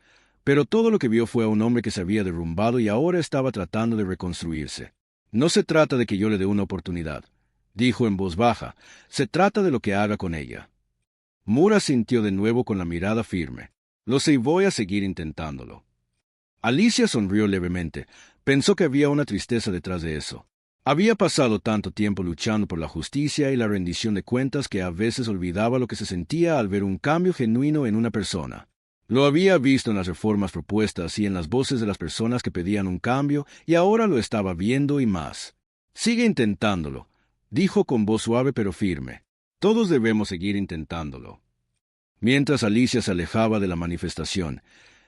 pero todo lo que vio fue a un hombre que se había derrumbado y ahora estaba tratando de reconstruirse. «No se trata de que yo le dé una oportunidad», dijo en voz baja. «Se trata de lo que haga con ella». Moore asintió de nuevo con la mirada firme. «Lo sé y voy a seguir intentándolo». Alicia sonrió levemente. Pensó que había una tristeza detrás de eso. Había pasado tanto tiempo luchando por la justicia y la rendición de cuentas que a veces olvidaba lo que se sentía al ver un cambio genuino en una persona. Lo había visto en las reformas propuestas y en las voces de las personas que pedían un cambio, y ahora lo estaba viendo y más. «Sigue intentándolo», dijo con voz suave pero firme. «Todos debemos seguir intentándolo». Mientras Alicia se alejaba de la manifestación,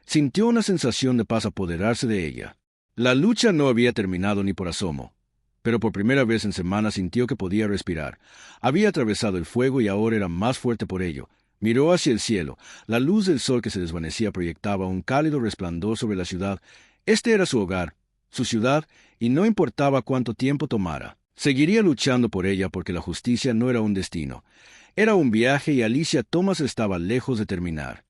sintió una sensación de paz apoderarse de ella. La lucha no había terminado ni por asomo, pero por primera vez en semanas sintió que podía respirar. Había atravesado el fuego y ahora era más fuerte por ello. Miró hacia el cielo. La luz del sol que se desvanecía proyectaba un cálido resplandor sobre la ciudad. Este era su hogar, su ciudad, y no importaba cuánto tiempo tomara. Seguiría luchando por ella porque la justicia no era un destino. Era un viaje y Alicia Thomas estaba lejos de terminar.